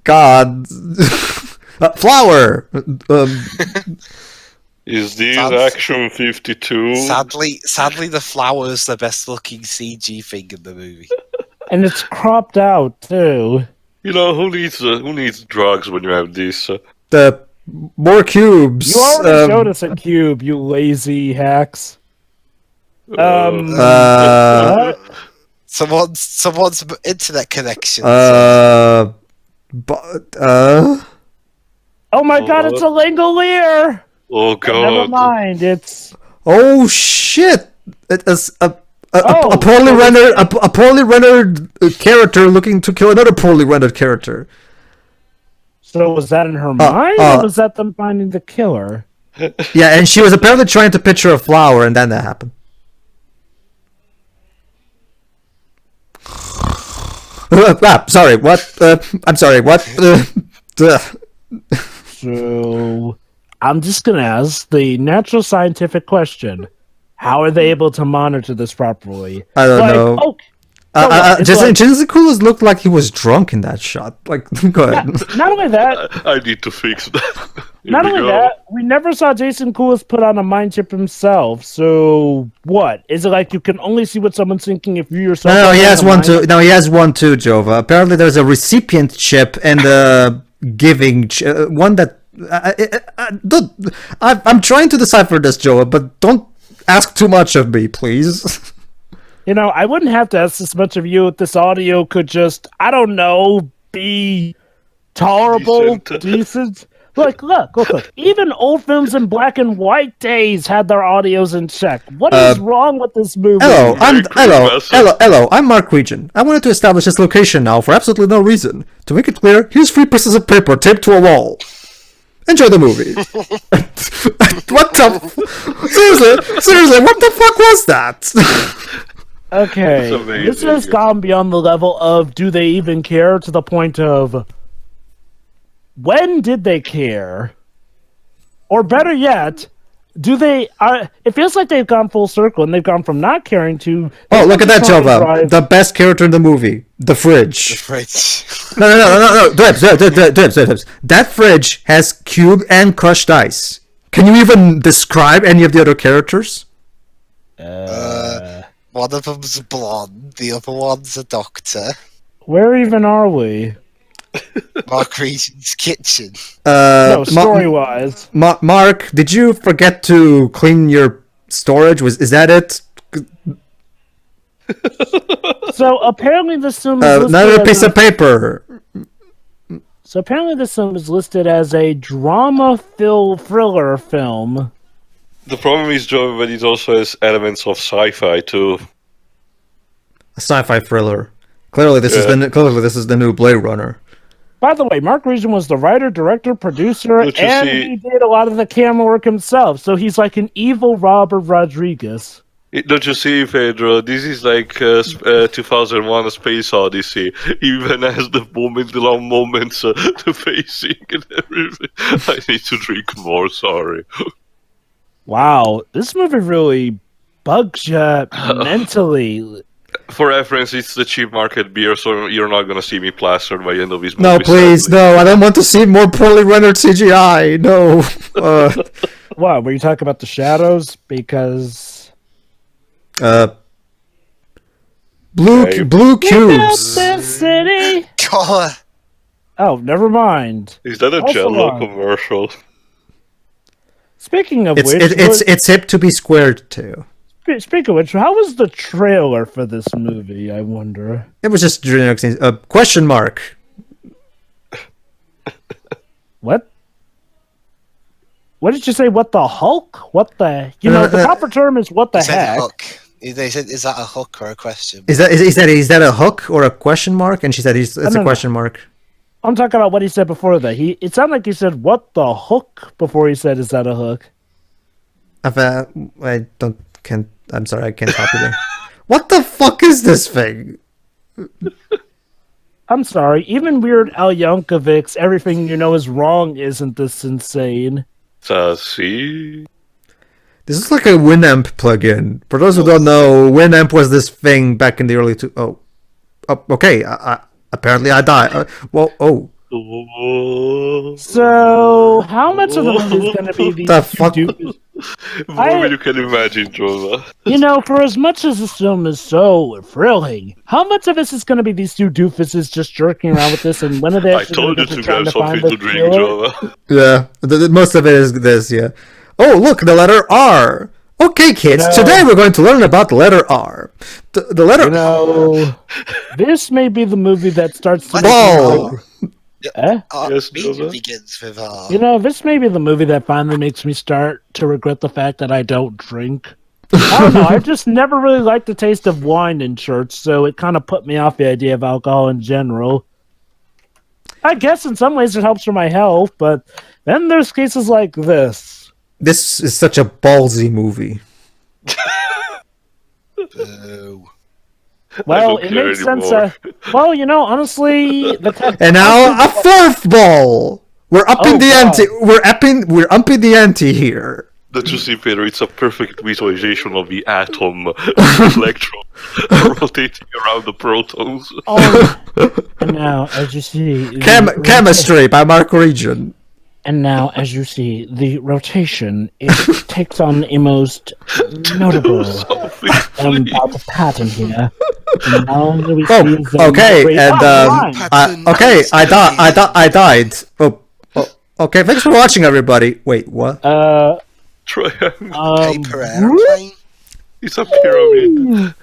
God. Flower. Is this Sounds- Action 52? Sadly, the flower's the best looking CG thing in the movie. And it's cropped out, too. You know, who needs drugs when you have this? The more cubes. You already showed us a cube, you lazy hacks. Someone's internet connection. Oh my god, it's a Langolier! Oh Never god. mind, it's... Oh shit! It is a Oh, poorly so rendered a poorly rendered character looking to kill another poorly rendered character. So was that in her mind, or was that them finding the killer? Yeah, and she was apparently trying to picture a flower, and then that happened. Sorry, what? I'm sorry, what? So, I'm just going to ask the natural scientific question. How are they able to monitor this properly? I don't know. Oh, it's Jason Coolers looked like he was drunk in that shot. Like, go ahead. not only that, I need to fix that. Here not we only go. that, we never saw Jason Coolers put on a mind chip himself. So, what? Is it like you can only see what someone's thinking if you yourself... No, he have has a one mind too. chip? No, he has one too, Jova. Apparently, there's a recipient chip and a giving one that. I'm trying to decipher this, Jova, but don't ask too much of me, please. You know, I wouldn't have to ask this much of you if this audio could just, I don't know, be tolerable, decent. Look. Even old films in black and white days had their audios in check. What is wrong with this movie? Hello, I'm Mark Regent. I wanted to establish this location now for absolutely no reason. To make it clear, here's 3 pieces of paper taped to a wall. Enjoy the movie. What the? Seriously, what the fuck was that? Okay, That's amazing. this has gone beyond the level of do they even care to the point of when did they care? Or better yet, do they... it feels like they've gone full circle and they've gone from not caring to... Oh, look at that, trying to Jova. drive- The best character in the movie. The fridge. Right. No. Dibs. That fridge has cube and crushed ice. Can you even describe any of the other characters? One of them's blonde, the other one's a doctor. Where even are we? Mark Regent's kitchen. No, story-wise. Mark, did you forget to clean your storage? Is that it? So apparently this film is listed Another as piece of paper. So apparently this film is listed as a drama thriller film. The problem is, Joe, but it also has elements of sci-fi too. A sci-fi thriller. Clearly, this is the new Blade Runner. By the way, Mark Regent was the writer, director, producer, Don't you and see- he did a lot of the camera work himself. So he's like an evil Robert Rodriguez. Don't you see, Pedro? This is like 2001: A Space Odyssey. Even has the long moments, the pacing and everything. I need to drink more. Sorry. Wow, this movie really bugs you mentally. For reference, it's the cheap market beer, so you're not gonna see me plastered by the end of this movie. No, please, sadly. no. I don't want to see more poorly rendered CGI. No. What, were you talking about the shadows? Because... Blue Okay. blue Built cubes. this city! God. Oh, never mind. Is that a Also Jello wrong. commercial? Speaking of It's which... it's hip to be squared too. Speaking of which, how was the trailer for this movie, I wonder? It was just generic scenes. Question mark. What? What did you say? What the Hulk? What the... You know, the proper term is what the They said heck. hook. They said, is that a hook or a question? Is that a hook or a question mark? And she said it's a no. question mark. I'm talking about what he said before that. It sounded like he said, what the hook, before he said, is that a hook? I'm sorry, I can't copy that. What the fuck is this thing? I'm sorry. Even Weird Al Yankovic's Everything You Know Is Wrong isn't this insane. See? This is like a Winamp plugin. For those who don't know, Winamp was this thing back in the early okay. Apparently I died. So, how much of the movie is going to be these The two fuck? doofuses? More than you can imagine, Jova. You know, for as much as this film is so thrilling, how much of this is going to be these two doofuses just jerking around with this, and when are they I actually told going you to to trying grab to find something the to drink, killer? Jova. Yeah, most of it is this. Yeah. Oh, look, the letter R. Okay, kids. No. Today we're going to learn about the letter R. The letter You know, this may be the movie that starts to... Ball. Eh? Yes, Media Jova? begins with R. You know, this may be the movie that finally makes me start to regret the fact that I don't drink. I don't know, I just never really liked the taste of wine in church, so it kind of put me off the idea of alcohol in general. I guess in some ways it helps for my health, but then there's cases like this. This is such a ballsy movie. Boo. Well, don't it care makes sense. anymore. Well, honestly, the And now a fourth ball. We're upping the God. ante. We're upping the ante here. Don't you see, Peter? It's a perfect visualization of the atom, of the electron rotating around the protons. And now, as you see, Chemistry by Mark Regent. And now, as you see, the rotation it takes on a most notable part of pattern here. And now we see Okay, and Pattern I died. Okay. Thanks for watching, everybody. Wait, what? Triangle. Paper airplane. It's a pyramid.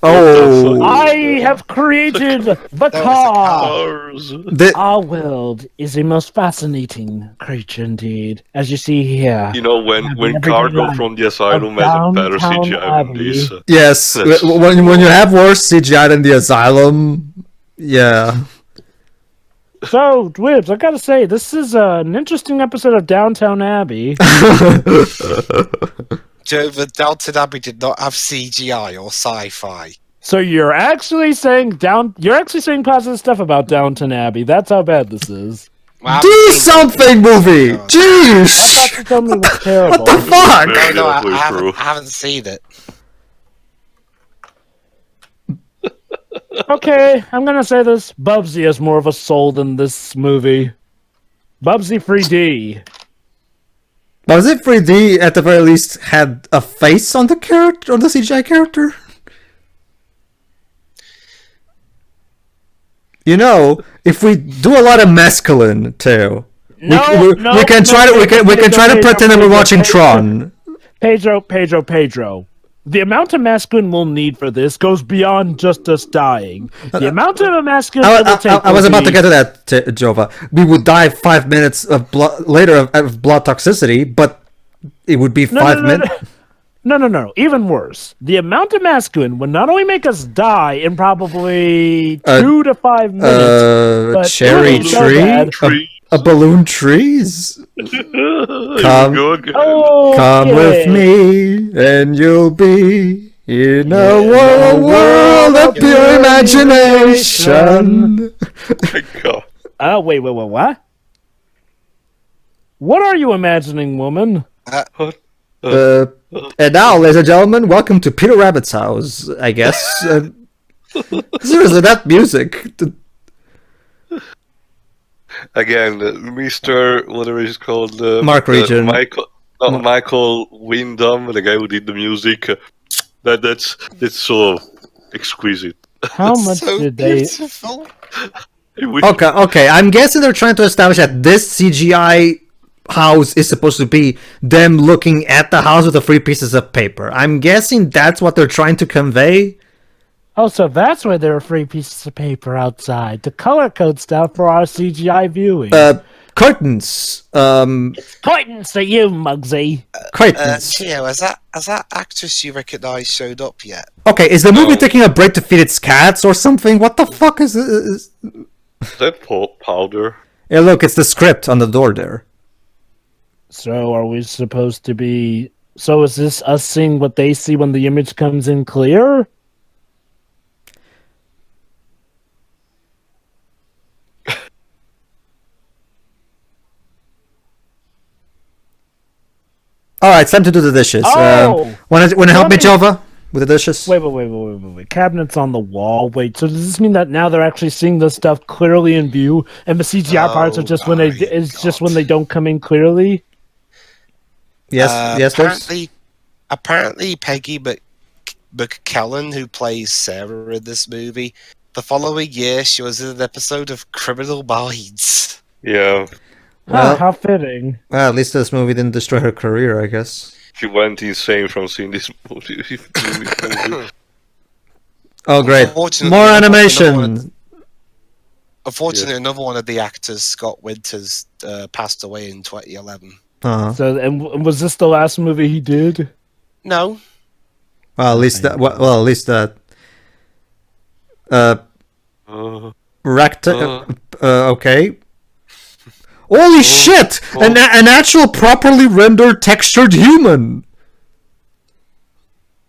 Oh, I have created the was a car. Cars. Our world is a most fascinating creature indeed, as you see here. You know, when everyday cargo life from the asylum has a better downtown CGI than Abbey. this. yes. That's- When you have worse CGI than the Asylum, yeah. So, Dwibs, I gotta say, this is an interesting episode of Downtown Abbey. Joe, the Downton Abbey did not have CGI or sci-fi. So you're actually saying positive stuff about Downton Abbey. That's how bad this is. Well, I Do haven't seen something, movie. God. I Jeez. thought you told me it was terrible. What the fuck? No, no, I Definitely haven't, true. I haven't seen it. Okay, I'm gonna say this. Bubsy has more of a soul than this movie. Bubsy 3D. But was it 3D at the very least had a face on the character, on the CGI character? You know, if we do a lot of masculine too, we can try to pretend that we're watching Tron. Pedro. The amount of masculine we'll need for this goes beyond just us dying. The amount of masculine it will take. I was will about to be- get to that, Jova. We would die 5 minutes of later of blood toxicity, but it would be 5 minutes. No. Even worse. The amount of masculine would not only make us die in probably 2 to 5 minutes, but cherry it would be so tree, bad. a balloon trees. Come, come with me, and you'll be in a world of pure imagination. Wait, what? What are you imagining, woman? And now, ladies and gentlemen, welcome to Peter Rabbit's house, I guess. Seriously, that music. Again, Mr. whatever he's called. Mark Regent. Michael Windham, the guy who did the music. That's so exquisite. How much So did they? beautiful. Okay. I'm guessing they're trying to establish that this CGI house is supposed to be them looking at the house with the 3 pieces of paper. I'm guessing that's what they're trying to convey. Oh, so that's why there are 3 pieces of paper outside to color code stuff for our CGI viewing. Curtains. Pointing to you, Muggsy. Curtains. Tio, has that actress you recognise showed up yet? Okay, is the movie No. taking a break to feed its cats or something? What the fuck is this? Is that powder? Yeah, look, it's the script on the door there. So are we supposed to be? So is this us seeing what they see when the image comes in clear? All right, it's time to do the dishes. Oh! Want to help me, Let me- Jova, with the dishes? Wait. Cabinets on the wall. Wait, so does this mean that now they're actually seeing the stuff clearly in view, and the CGI parts are just when my just when they don't come in clearly? Yes, yes, there's. Apparently Peggy McKellen, who plays Sarah in this movie, the following year she was in an episode of Criminal Minds. Yeah. Well- How fitting. Well, at least this movie didn't destroy her career, I guess. She went insane from seeing this movie. Oh, great. Unfortunately, More another animation. one- Unfortunately, another one of the actors, Scott Winters, passed away in 2011. Uh-huh. So, and was this the last movie he did? No, Well, at least that. Well, at least that. Okay. Holy shit! An actual properly rendered textured human.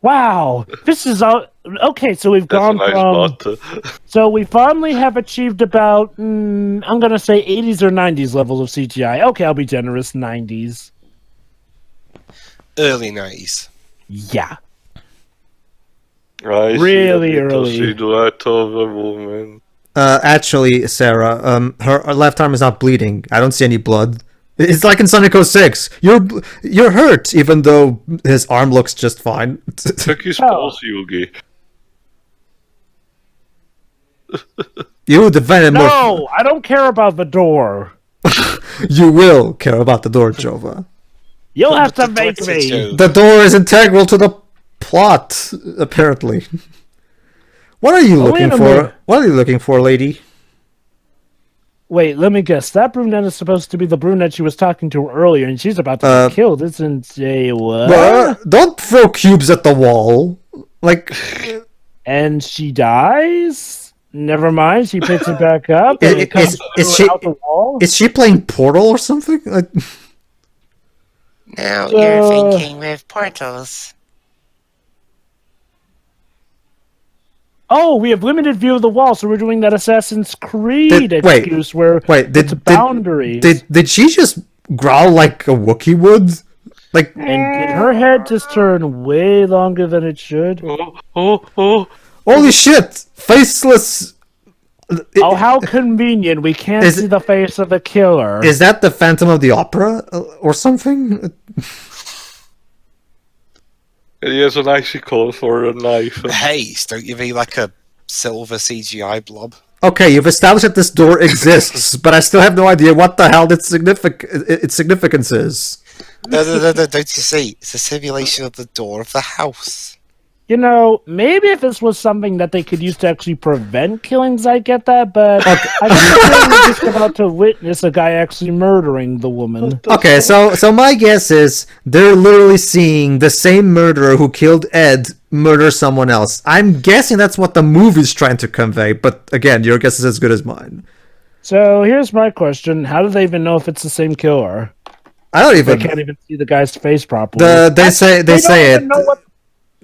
Wow, this is all okay. So we've That's a gone nice from. bot. So we finally have achieved about, I'm gonna say 80s or 90s levels of CGI. Okay, I'll be generous, 90s. Early 90s. Yeah. I Really see a little early. silhouette of a woman. Actually, Sarah, her left arm is not bleeding. I don't see any blood. It's like in Sonic 06. You're hurt, even though his arm looks just fine. Check his Oh. pulse, Yugi. You defended more. No, I don't care about the door. You will care about the door, Jova. You'll have to The make door me. too. The door is integral to the plot, apparently. What are you Oh, looking wait a for? minute. What are you looking for, lady? Wait, let me guess. That brunette is supposed to be the brunette she was talking to earlier, and she's about to get killed. Isn't she? What? Don't throw cubes at the wall. Like, And she dies? Never mind. She picks it back up and it comes is she out the wall. is she playing Portal or something? Like, Now So- you're thinking with portals. Oh, we have limited view of the wall, so we're doing that Assassin's Creed Wait, excuse where wait, it's boundaries. did she just growl like a Wookiee would? Like, And did her head just turn way longer than it should? Oh. holy shit, faceless. Oh, how convenient. We can't Is see it- the face of the killer. Is that the Phantom of the Opera or something? He has an icicle for a knife. Haste, don't you be like a silver CGI blob? Okay, you've established that this door exists, but I still have no idea what the hell its significance is. No, don't you see? It's a simulation of the door of the house. You know, maybe if this was something that they could use to actually prevent killings, I get that, but I think we're just about to witness a guy actually murdering the woman. Okay, so my guess is they're literally seeing the same murderer who killed Ed murder someone else. I'm guessing that's what the movie's trying to convey, but again, your guess is as good as mine. So here's my question. How do they even know if it's the same killer? I don't They even. can't even see the guy's face properly. They say don't it. even know what-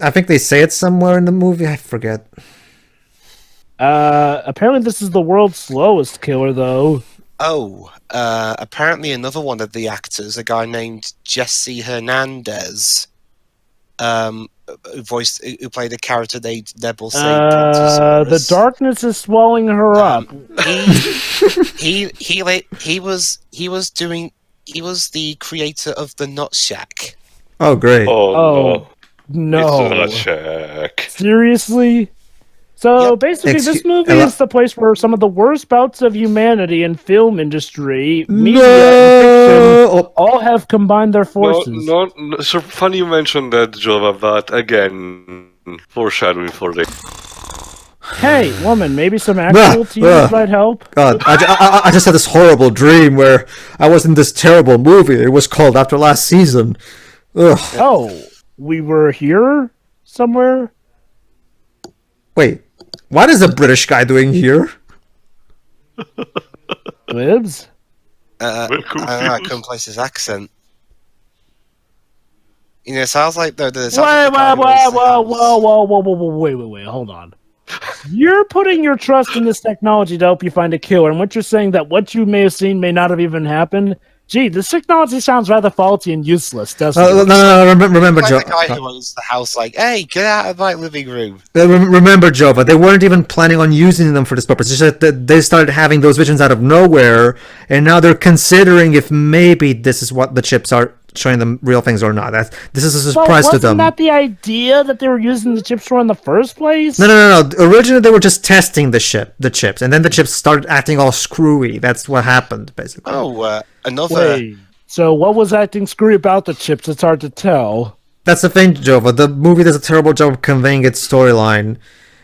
I think they say it somewhere in the movie. I forget. Apparently this is the world's slowest killer, though. Oh, apparently another one of the actors, a guy named Jesse Hernandez, who played a character named Nebel The Brontosaurus. darkness is swallowing her up. He was the creator of the Nut Shack. Oh, great. Oh, No. no. It's not check. Seriously? So Yep. basically, this movie is the place where some of the worst bouts of humanity in film industry, media, and fiction No. all have combined their forces. No, so funny you mentioned that, Jova, but again, foreshadowing for the. Hey, woman, maybe some actual tears might help. God, I just had this horrible dream where I was in this terrible movie. It was called After Last Season. Ugh. Oh, we were here somewhere? Wait, what is a British guy doing here? Libs? I couldn't place his accent. You know, it sounds like the Wait, sounds like the guy who owns the house. wait, hold on. You're putting your trust in this technology to help you find a killer, and what you're saying that what you may have seen may not have even happened? Gee, this technology sounds rather faulty and useless, doesn't it? No, remember, Like Joe. the guy who owns the house, like, hey, get out of my living room. Remember, Jova, they weren't even planning on using them for this purpose. It's just that they started having those visions out of nowhere, and now they're considering if maybe this is what the chips are showing them real things or not. This is a surprise to them. Wasn't that the idea that they were using the chips for in the first place? No. Originally, they were just testing the chips, and then the chips started acting all screwy. That's what happened, basically. Oh, another. Wait, so what was acting screwy about the chips? It's hard to tell. That's the thing, Jova. The movie does a terrible job of conveying its storyline.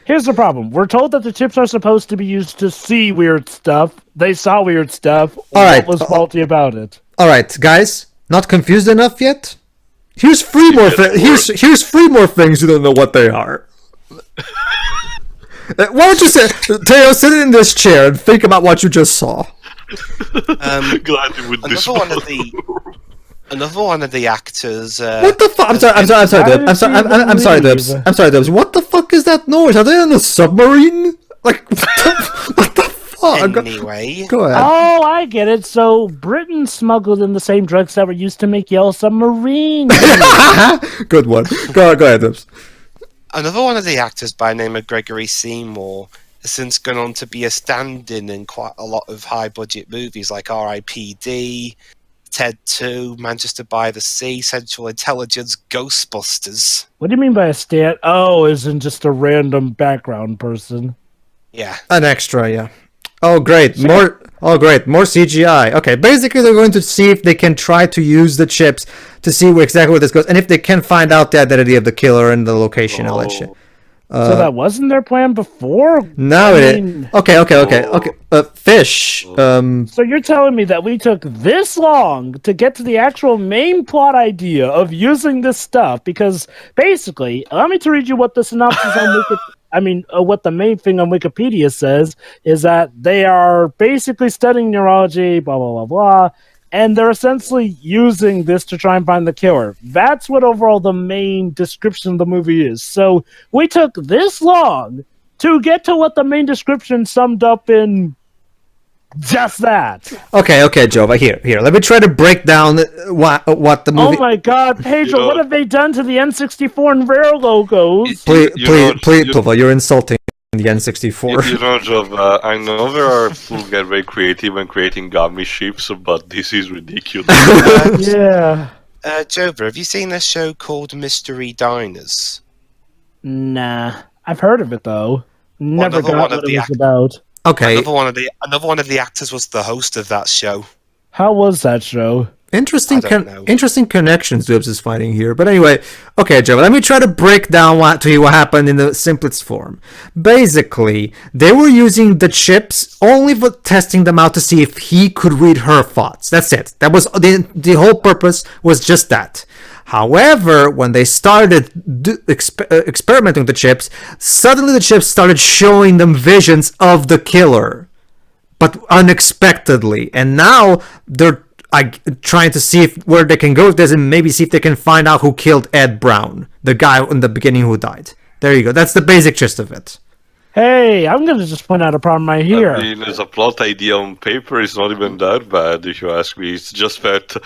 Here's the problem. We're told that the chips are supposed to be used to see weird stuff. They saw weird stuff. All right. What was faulty about it? All right, guys, not confused enough yet? Here's three more. Here's three more things you don't know what they are. Why don't you sit, Teo, sit in this chair and think about what you just saw? Glad you would Another one of the actors. What the fuck? I'm sorry, Dubs. I'm sorry, Dubs. I'm sorry, Dubs. What the fuck is that noise? Are they on a submarine? Like, what the fuck? Anyway. Go ahead. Oh, I get it. So Britain smuggled in the same drugs that were used to make Yellow Submarine. Good one. Go ahead, Dubs. Another one of the actors by the name of Gregory Seymour has since gone on to be a stand-in in quite a lot of high-budget movies like R.I.P.D., Ted 2, Manchester by the Sea, Central Intelligence, Ghostbusters. What do you mean by a stand? Oh, isn't just a random background person. Yeah. An extra, yeah. Oh, great. More CGI. Okay, basically they're going to see if they can try to use the chips to see exactly where this goes, and if they can find out the identity of the killer and the location and all that shit. So that wasn't their plan before? No, Okay. Fish. So you're telling me that we took this long to get to the actual main plot idea of using this stuff? Because basically, allow me to read you what the synopsis on what the main thing on Wikipedia says is that they are basically studying neurology, blah blah blah blah, and they're essentially using this to try and find the killer. That's what overall the main description of the movie is. So we took this long to get to what the main description summed up in just that. Okay, Joe. But here. Let me try to break down what the movie. Oh my God, Pedro! What have they done to the N64 and Rare logos? Please, Tova, you're insulting the N64. You know, Joe, I know there are people who get very creative when creating gummy ships, but this is ridiculous. Yeah. Jova, have you seen this show called Mystery Diners? Nah, I've heard of it though. Never Another got one what of it the was about. Okay. Another one of the actors was the host of that show. How was that show? Interesting know. connections Dubs is finding here. But anyway, okay, Joe, let me try to break down what happened in the simplest form. Basically, they were using the chips only for testing them out to see if he could read her thoughts. That's it. That was the whole purpose was just that. However, when they started experimenting with the chips, suddenly the chips started showing them visions of the killer, but unexpectedly. And now they're trying to see where they can go with this and maybe see if they can find out who killed Ed Brown, the guy in the beginning who died. There you go. That's the basic gist of it. Hey, I'm going to just point out a problem right here. I mean, as a plot idea on paper, it's not even that bad, if you ask me. It's just that,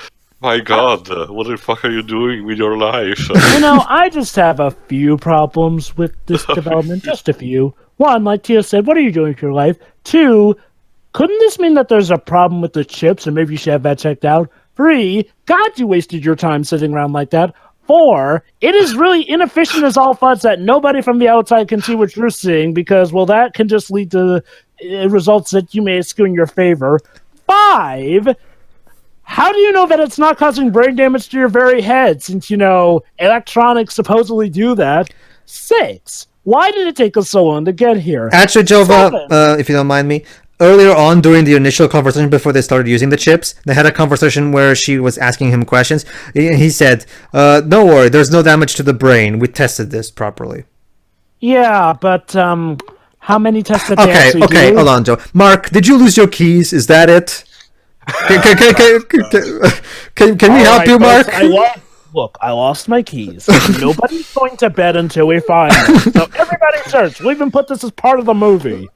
my God, what the fuck are you doing with your life? I just have a few problems with this development. Just a few. One, like Tia said, what are you doing with your life? Two, couldn't this mean that there's a problem with the chips and maybe you should have that checked out? 3, God, you wasted your time sitting around like that. 4, it is really inefficient as all fudge that nobody from the outside can see what you're seeing because, well, that can just lead to results that you may skew in your favor. 5, how do you know that it's not causing brain damage to your very head since, electronics supposedly do that? 6, why did it take us so long to get here? Actually, Jova, if you don't mind me, earlier on during the initial conversation before they started using the chips, they had a conversation where she was asking him questions. He said, don't worry, there's no damage to the brain. We tested this properly. Yeah, but how many tests did they actually do? Okay, hold on, Joe. Mark, did you lose your keys? Is that it? Can we help you, Mark? Look, I lost my keys. Nobody's going to bed until we find them. So everybody search. We'll even put this as part of the movie.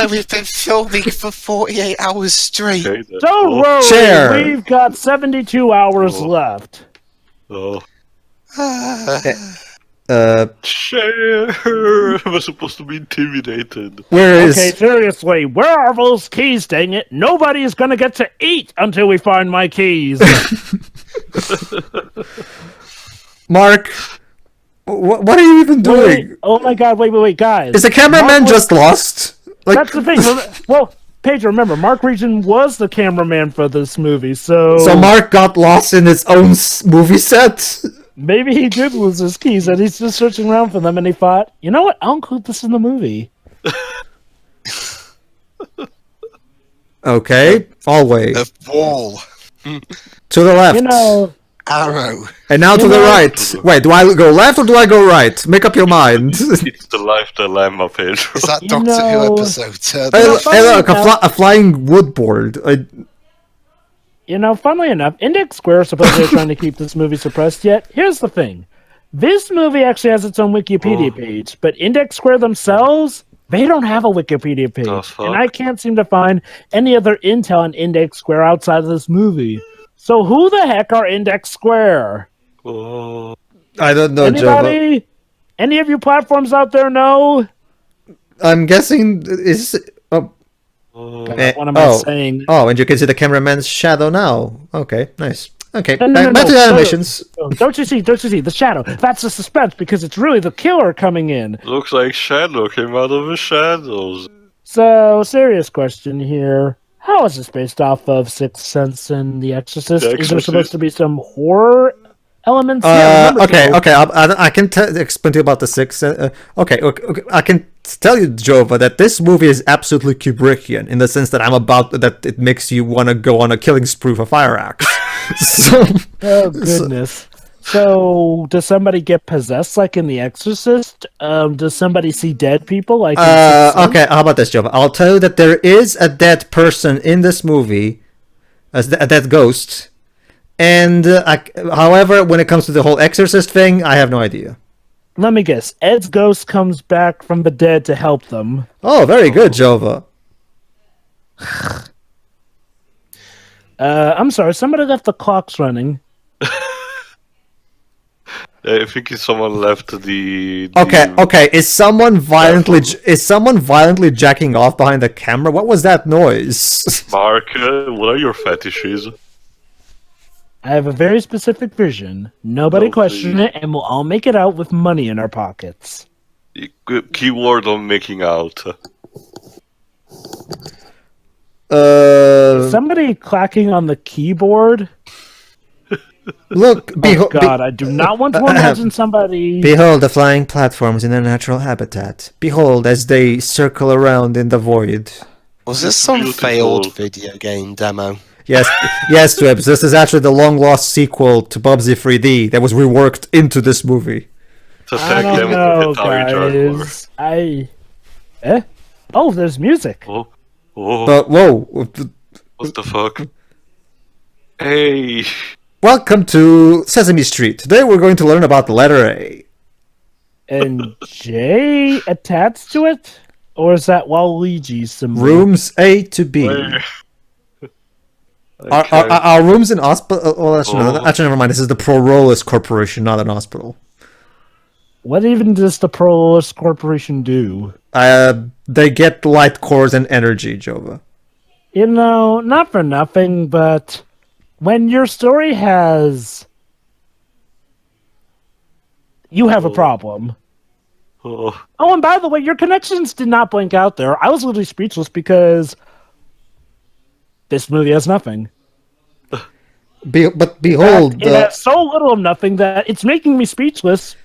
We've been filming for 48 hours straight. Don't worry, Share. We've got 72 hours left. Share! We're supposed to be intimidated. Okay, seriously, where are those keys, dang it? Nobody is gonna get to eat until we find my keys. Mark, what are you even doing? Wait, oh my God, wait, guys. Is the cameraman just lost? That's the thing. Well, Paige, remember, Mark Regiment was the cameraman for this movie, so... So Mark got lost in his own movie set? Maybe he did lose his keys, and he's just searching around for them, and he thought, you know what, I'll include this in the movie. Okay, always. A wall. To the left. Arrow. And now to the right. Wait, do I go left or do I go right? Make up your mind. It's the life dilemma, Pedro. Is that You Doctor Who know- episode? Hey, look, a flying wood board. Funnily enough, Index Square supposedly are trying to keep this movie suppressed, yet here's the thing. This movie actually has its own Wikipedia page, but Index Square themselves, they don't have a Wikipedia page. fuck? And I can't seem to find any other intel on Index Square outside of this movie. So who the heck are Index Square? Oh. I don't know, Jova. Anybody? Any of you platforms out there know? I'm guessing is. Oh, What am I saying? oh, and you can see the cameraman's shadow now. Okay, nice. Okay, No, back to the no. animations. Don't you see the shadow? That's the suspense because it's really the killer coming in. Looks like Shadow came out of the shadows. So, serious question here. How is this based off of Sixth Sense and The Exorcist? The Is there Exorcist. supposed to be some horror elements? Yeah, remember, Okay, Joe, okay. I can explain to you about the six. Okay, I can tell you, Jova, that this movie is absolutely Kubrickian in the sense that that it makes you want to go on a killing spree for Fire Axe. So, Oh, goodness. So, does somebody get possessed like in The Exorcist? Does somebody see dead people like in Sixth Sense? okay. How about this, Jova? I'll tell you that there is a dead person in this movie, a dead ghost. And however, when it comes to the whole exorcist thing, I have no idea. Let me guess. Ed's ghost comes back from the dead to help them. Oh, very good, Jova. I'm sorry, somebody left the clocks running. I think someone left the. Okay. Is someone violently jacking off behind the camera? What was that noise? Mark, what are your fetishes? I have a very specific vision. Nobody Oh, question please. it, and we'll all make it out with money in our pockets. Keyword on making out. Somebody clacking on the keyboard? Look, Oh God, I do not want to imagine somebody... behold the flying platforms in their natural habitat. Behold as they circle around in the void. Was this some Beautiful. failed video game demo? Yes, yes, Twibs. This is actually the long-lost sequel to Bubsy 3D that was reworked into this movie. It's a I tech don't demo know, for Atari Jaguar. guys. Oh, there's music. Oh, But whoa! what the fuck? Hey, Welcome to Sesame Street. Today we're going to learn about the letter A. And J attached to it? Or is that Waluigi symbol? Rooms A to B. where? Are rooms in hospital? Well, Oh. actually, never mind. This is the Prorolis Corporation, not an hospital. What even does the Prololis Corporation do? They get light cores and energy, Jova. Not for nothing, but when your story has... You have a problem. Oh, Oh, and by the way, your connections did not blink out there. I was literally speechless because this movie has nothing. But behold, It has so little of nothing that it's making me speechless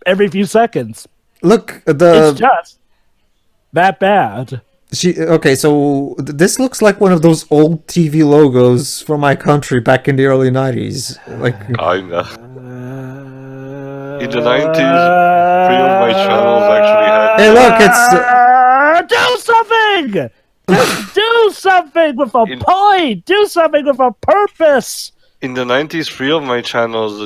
every few seconds. look, It's just that bad. okay, so this looks like one of those old TV logos from my country back in the early 90s. Like, kinda. In the 90s, three of my channels actually had. hey, look, it's Do something! Just do something with a point! Do something with a purpose! In the 90s, three of my channels,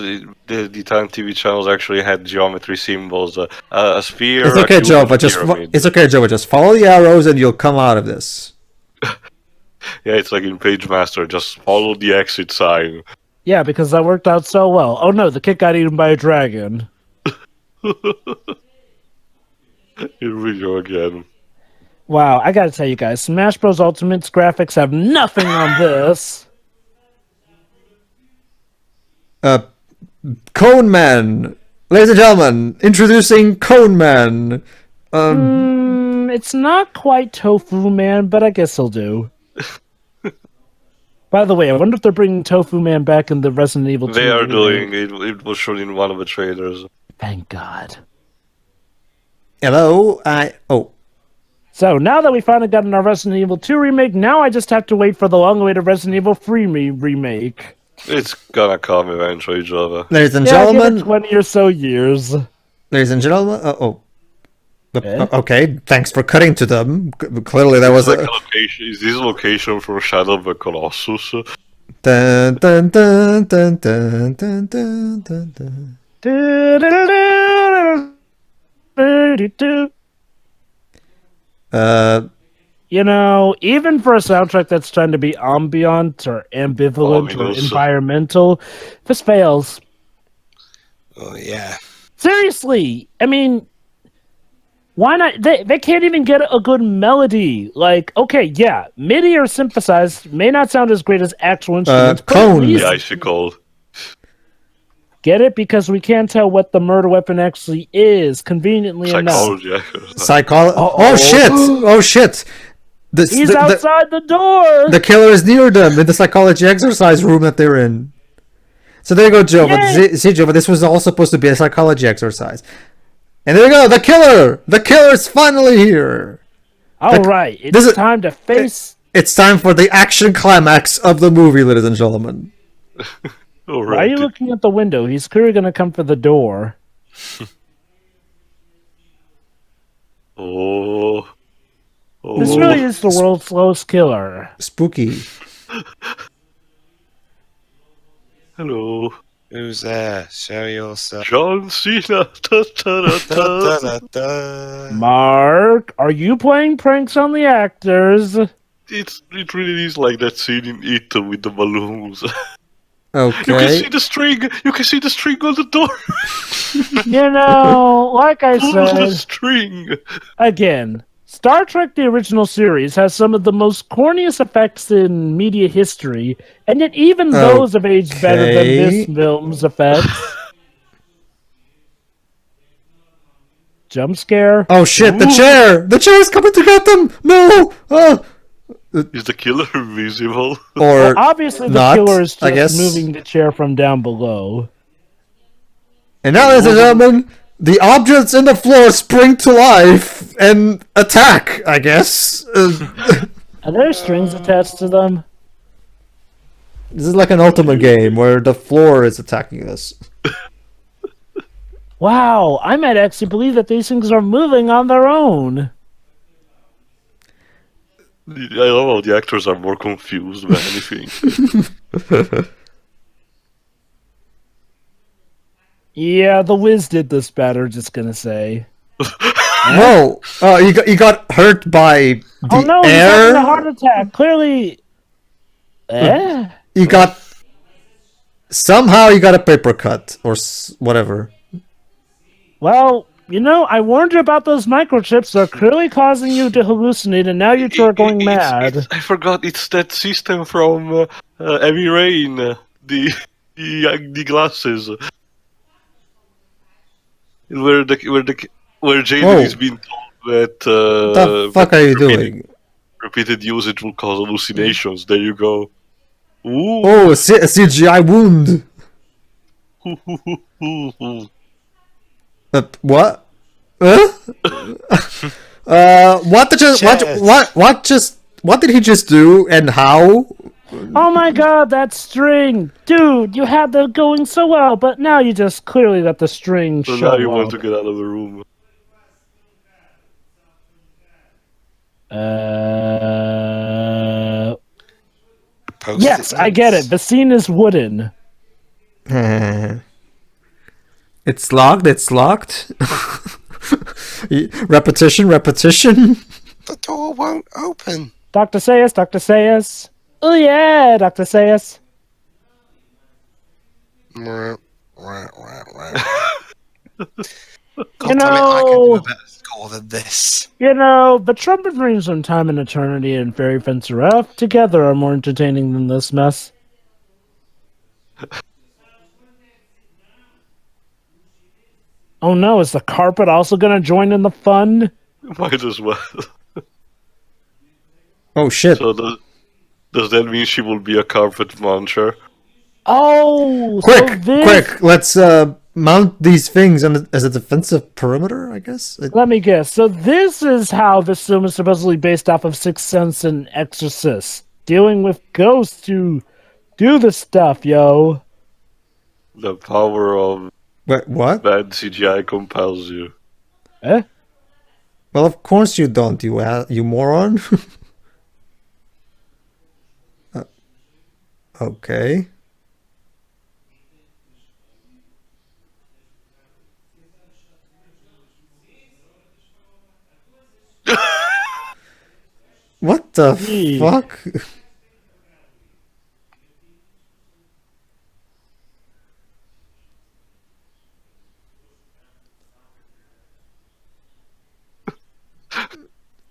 the time TV channels, actually had geometry symbols. A sphere. it's okay, a cube, Jova. a pyramid. It's okay, Jova. Just follow the arrows and you'll come out of this. Yeah, it's like in Page Master. Just follow the exit sign. Yeah, because that worked out so well. Oh no, the kid got eaten by a dragon. Here we go again. Wow, I gotta tell you guys, Smash Bros. Ultimate's graphics have nothing on this. Cone Man, ladies and gentlemen, introducing Cone Man. It's not quite Tofu Man, but I guess he'll do. By the way, I wonder if they're bringing Tofu Man back in the Resident Evil 2 They are remake. doing it. It was shown in one of the trailers. Thank God. Hello, So now that we finally gotten our Resident Evil 2 remake, now I just have to wait for the long-awaited Resident Evil 3 remake. It's gonna come eventually, Java. ladies and Yeah, give it gentlemen, 20 or so years. ladies and gentlemen. Okay, thanks for cutting to them. Clearly, that was Like a. a location. Is this a location from Shadow of the Colossus? Dun, dun, dun, dun, dun, dun, dun, dun, dun. You know, even for a soundtrack that's trying to be ambient or ambivalent or Ominous. environmental, this fails. Oh yeah. Seriously, I mean, why not? They can't even get a good melody. Like, okay, yeah, MIDI or synthesized may not sound as great as actual instruments, but at Cone. least The icicle. get it because we can't tell what the murder weapon actually is. Conveniently enough, Psychology. Oh shit! Oh shit! he's outside the door. The killer is near them in the psychology exercise room that they're in. So there you go, Joe. But Yay! see, Joe, but this was all supposed to be a psychology exercise. And there you go, the killer! The killer's finally here! All right, this it's is- time to face. It's time for the action climax of the movie, ladies and gentlemen. Why are Alright. you looking at the window? He's clearly going to come for the door. Oh. This really is the world's slowest killer. Spooky. Hello. Who's there? Show yourself. John Cena. Da, da, da, Da, da. da, da. Mark, are you playing pranks on the actors? It really is like that scene in It with the balloons. Okay. You can see the string. You can see the string on the door. You know, like I The said, string. again, Star Trek the original series has some of the most corniest effects in media history, and yet even those have aged better than this film's effects. Jump scare. Oh shit, the chair! The chair is coming to get them! No! Is the killer invisible? Or Obviously, the not, killer is I guess. just moving the chair from down below. And now, ladies and gentlemen, the objects in the floor spring to life and attack, I guess. Are there strings attached to them? This is like an ultimate game where the floor is attacking us. Wow, I might actually believe that these things are moving on their own. I love how the actors are more confused than anything. Yeah, the Wiz did this better, just gonna say. Whoa! You got hurt by the Oh no, he's air? having a heart attack. Clearly. You got... Somehow you got a paper cut, or whatever. Well, you know, I warned you about those microchips. They're clearly causing you to hallucinate, and now you two are going mad. I forgot. It's that system from Heavy Rain. The glasses. Where Jaden Whoa. is being told that The fuck are you doing? repeated usage will cause hallucinations. There you go. Ooh. Oh, a CGI wound! What? What did he just do and how? Oh my god, that string! Dude, you had that going so well, but now you just clearly let the string So show now you up. want to get out of the room. Yes, I get it. The scene is wooden. It's locked, it's locked. Repetition. The door won't open. Dr. Sayus, Dr. Sayus. Oh yeah, Dr. Sayus. God You damn it, I can do know, a better score than this. you know, the trumpet rings from Time and Eternity and Fairy Fencer F together are more entertaining than this mess. Oh no, is the carpet also gonna join in the fun? Might as well. Oh shit. So does that mean she will be a carpet muncher? Oh, Quick, let's mount these things as a defensive perimeter, I guess? Let me guess. So this is how this film is supposedly based off of Sixth Sense and Exorcist. Dealing with ghosts to do the stuff, yo. The power of What? bad CGI compels you. Eh? Well, of course you don't, you moron. Okay. What the Gee. fuck?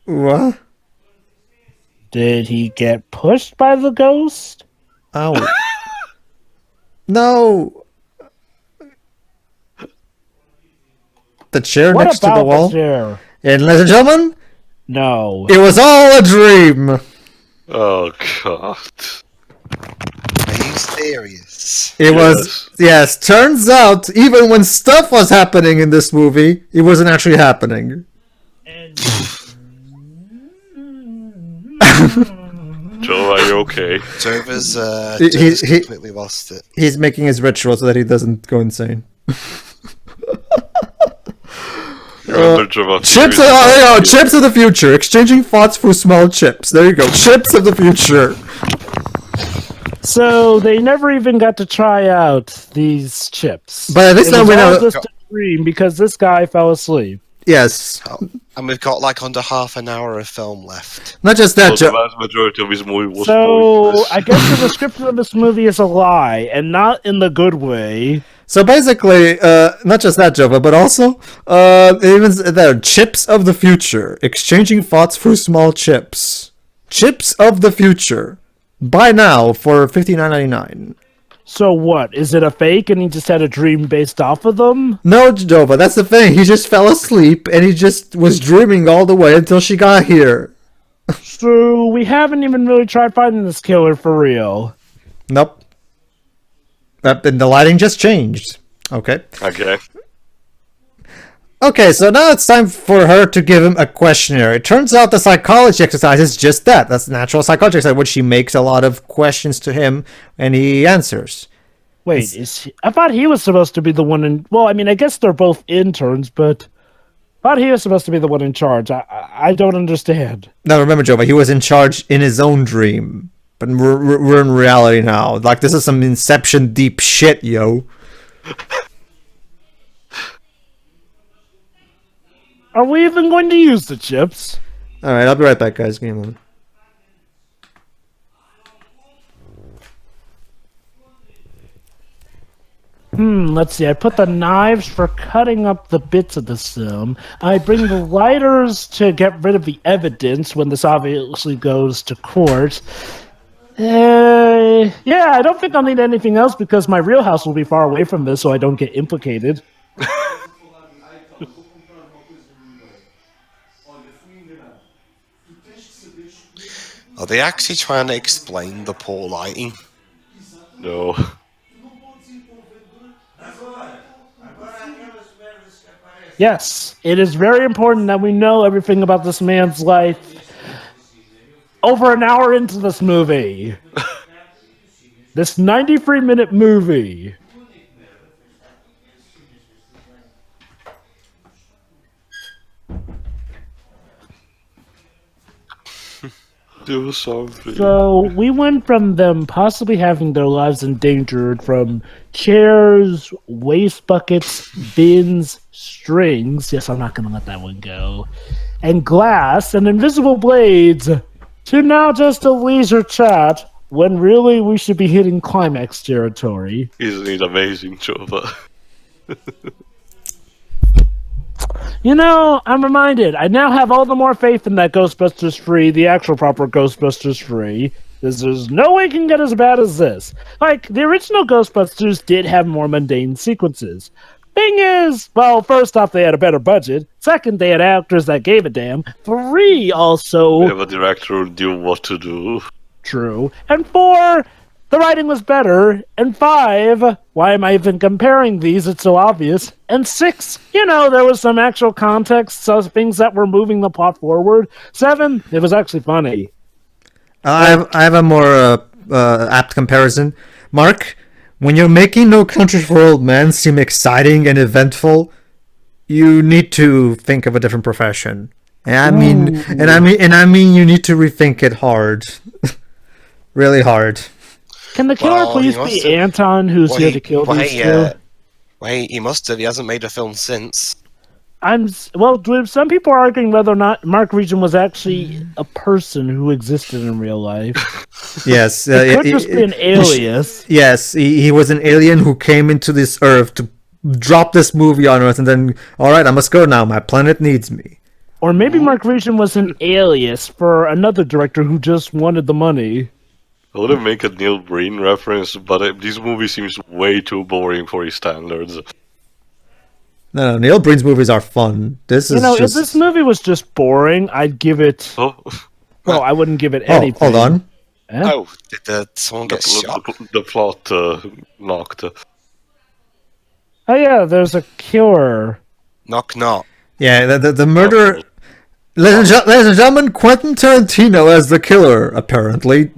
What? Did he get pushed by the ghost? Ow. No! The chair What next to about the wall? chair? And ladies and gentlemen, No. it was all a dream! Oh god. Are you serious? It was, yes, turns out, even when stuff was happening in this movie, it wasn't actually happening. Joe, are you okay? Jova's he- completely lost it. He's making his ritual so that he doesn't go insane. Remember Joe? Chips chips of the future. Exchanging thoughts for small chips. There you go. Chips of the future. So they never even got to try out these chips. But at least It now was we all know. just a dream because this guy fell asleep. Yes. And we've got like under half an hour of film left. Not just So that, the Joe. vast majority of his movie was So pointless. I guess the description of this movie is a lie, and not in the good way. So basically, not just that, Jova, but also, even there, chips of the future. Exchanging thoughts for small chips. Chips of the future. Buy now for $59.99. So what? Is it a fake and he just had a dream based off of them? No, Jova, that's the thing. He just fell asleep and he just was dreaming all the way until she got here. So we haven't even really tried finding this killer for real. Nope. And the lighting just changed. Okay. Okay. Okay, so now it's time for her to give him a questionnaire. It turns out the psychology exercise is just that. That's the natural psychology exercise, which she makes a lot of questions to him, and he answers. Wait, I thought he was supposed to be the one in... Well, I mean, I guess they're both interns, but... I thought he was supposed to be the one in charge. I don't understand. Now remember, Jova, he was in charge in his own dream. But we're in reality now. Like, this is some Inception deep shit, yo. Are we even going to use the chips? Alright, I'll be right back, guys. Give me a moment. Let's see. I put the knives for cutting up the bits of the film. I bring the lighters to get rid of the evidence when this obviously goes to court. Yeah, I don't think I'll need anything else because my real house will be far away from this so I don't get implicated. Are they actually trying to explain the poor lighting? No. Yes, it is very important that we know everything about this man's life over an hour into this movie. This 93-minute movie. Do something. So we went from them possibly having their lives endangered from chairs, waste buckets, bins, strings. Yes, I'm not going to let that one go. And glass and invisible blades to now just a leisure chat when really we should be hitting climax territory. Isn't it amazing, Jova? You know, I'm reminded. I now have all the more faith in that Ghostbusters 3, the actual proper Ghostbusters 3. There's no way it can get as bad as this. Like, the original Ghostbusters did have more mundane sequences. Thing is, well, first off, they had a better budget. Second, they had actors that gave a damn. 3, also... We have a director who knew what to do. True. And 4, the writing was better. And 5, why am I even comparing these? It's so obvious. And 6, you know, there was some actual context, so things that were moving the plot forward. 7, it was actually funny. I have a more apt comparison. Mark, when you're making No Country for Old Men seem exciting and eventful, you need to think of a different profession. And I mean, you need to rethink it hard, really hard. Can the killer please be Anton, who's here to kill these two? Wait, he must have. He hasn't made a film since. Some people are arguing whether or not Mark Regent was actually a person who existed in real life. Yes, it could just be an alias. Yes, he was an alien who came into this Earth to drop this movie on Earth, and then, all right, I must go now. My planet needs me. Or maybe Mark Regent was an alias for another director who just wanted the money. I want to make a Neil Breen reference, but this movie seems way too boring for his standards. No, Neil Breen's movies are fun. If this movie was just boring, I'd give it... Oh. Well, I wouldn't give it anything. Hold on. Eh? Oh, did someone get shot? The plot knocked. Oh yeah, there's a killer. Knock, knock. Yeah, the murderer... Ladies and gentlemen, Quentin Tarantino as the killer, apparently.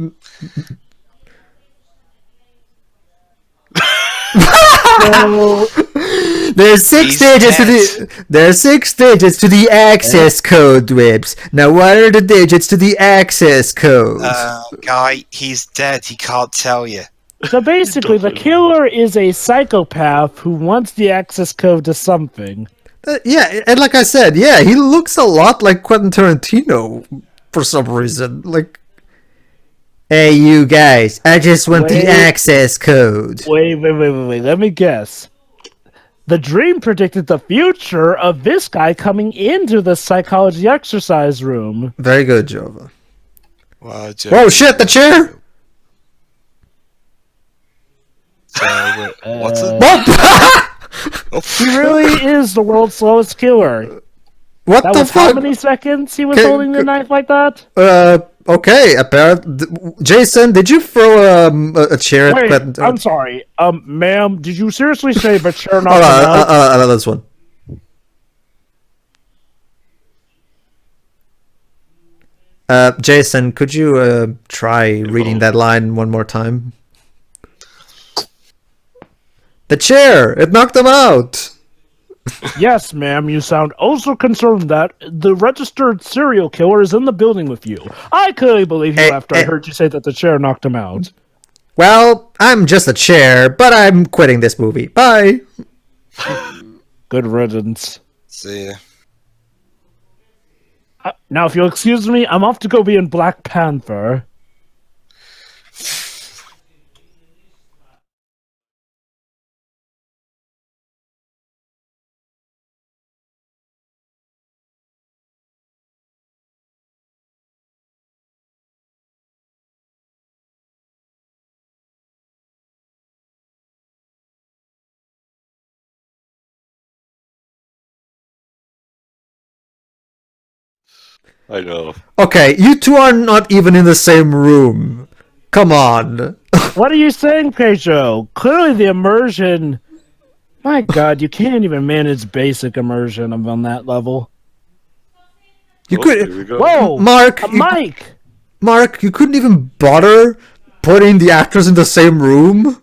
There's six stages to the access code, Dwibs. Now, what are the digits to the access code? Guy, he's dead. He can't tell you. So basically, the killer is a psychopath who wants the access code to something. Yeah, and like I said, he looks a lot like Quentin Tarantino for some reason. Like, hey, you guys, I just want the access code. Wait. Let me guess. The dream predicted the future of this guy coming into the psychology exercise room. Very good, Jova. Wow, whoa, shit, the chair! What's it? What? He really is the world's slowest killer. What the fuck? How many seconds he was holding the knife like that? Okay, Jason, did you throw a chair at Quentin? I'm sorry. Ma'am, did you seriously say the chair not this one. Jason, could you try reading that line one more time? The chair! It knocked him out! Yes, ma'am, you sound also concerned that the registered serial killer is in the building with you. I clearly believe you after I heard you say that the chair knocked him out. Well, I'm just a chair, but I'm quitting this movie. Bye! Good riddance. See ya. Now, if you'll excuse me, I'm off to go be in Black Panther. I know. Okay, you two are not even in the same room. Come on. What are you saying, Pedro? Clearly the immersion... My god, you can't even manage basic immersion on that level. You could... Whoa! Mark! Mark, you couldn't even bother putting the actors in the same room?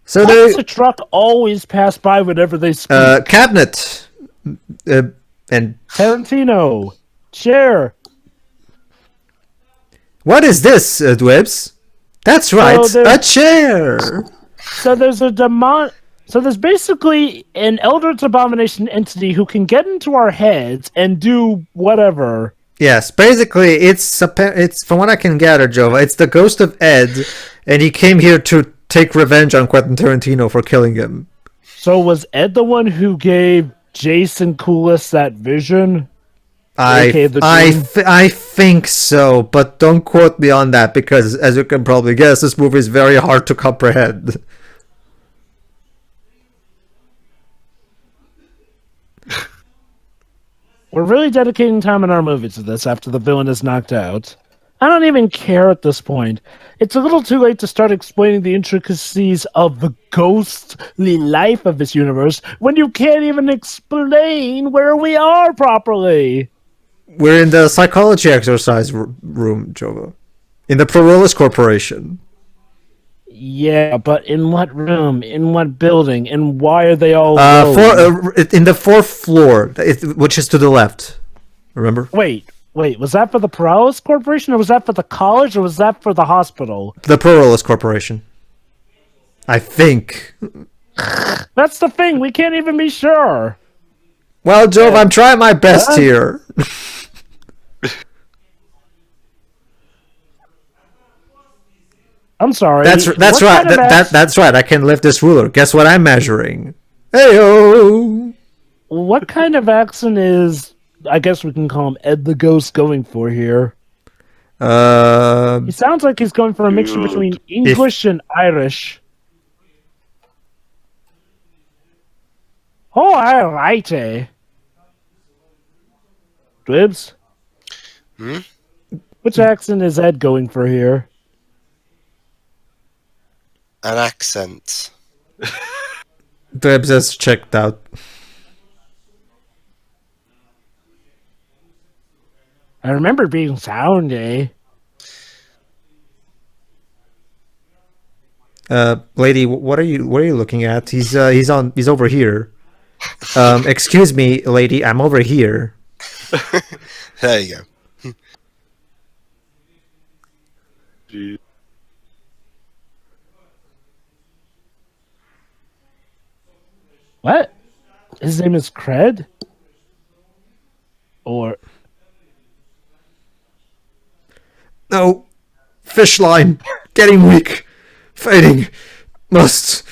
So does the truck always pass by whenever they speak? Cabinet. And Tarantino. Chair. What is this, Dwibs? That's right, a chair. So there's So there's basically an Eldritch Abomination entity who can get into our heads and do whatever. Yes, basically, it's from what I can gather, Jova, it's the ghost of Ed, and he came here to take revenge on Quentin Tarantino for killing him. So was Ed the one who gave Jason Coulis that vision? I think so, but don't quote me on that, because as you can probably guess, this movie is very hard to comprehend. We're really dedicating time in our movie to this after the villain is knocked out. I don't even care at this point. It's a little too late to start explaining the intricacies of the ghostly life of this universe when you can't even explain where we are properly. We're in the psychology exercise room, Jova. In the Prorolis Corporation. Yeah, but in what room? In what building? And why are they all in the fourth floor, which is to the left. Remember? Wait, was that for the Paralysis Corporation, or was that for the college, or was that for the hospital? The Paralysis Corporation. I think. That's the thing, we can't even be sure. Well, Jove, I'm trying my best here. I'm sorry. That's right. That's right. I can lift this ruler. Guess what I'm measuring? Heyo. What kind of accent is, I guess we can call him Ed the Ghost, going for here? He sounds like he's going for a mixture between English and Irish. Oh, alrighty. Dwibs? Which accent is Ed going for here? An accent. Debs has checked out. I remember being soundy. Lady, what are you looking at? He's over here. Excuse me, lady, I'm over here. There you go. Gee. What? His name is Cred? Or... No. Fish line. Getting weak. Fading. Must.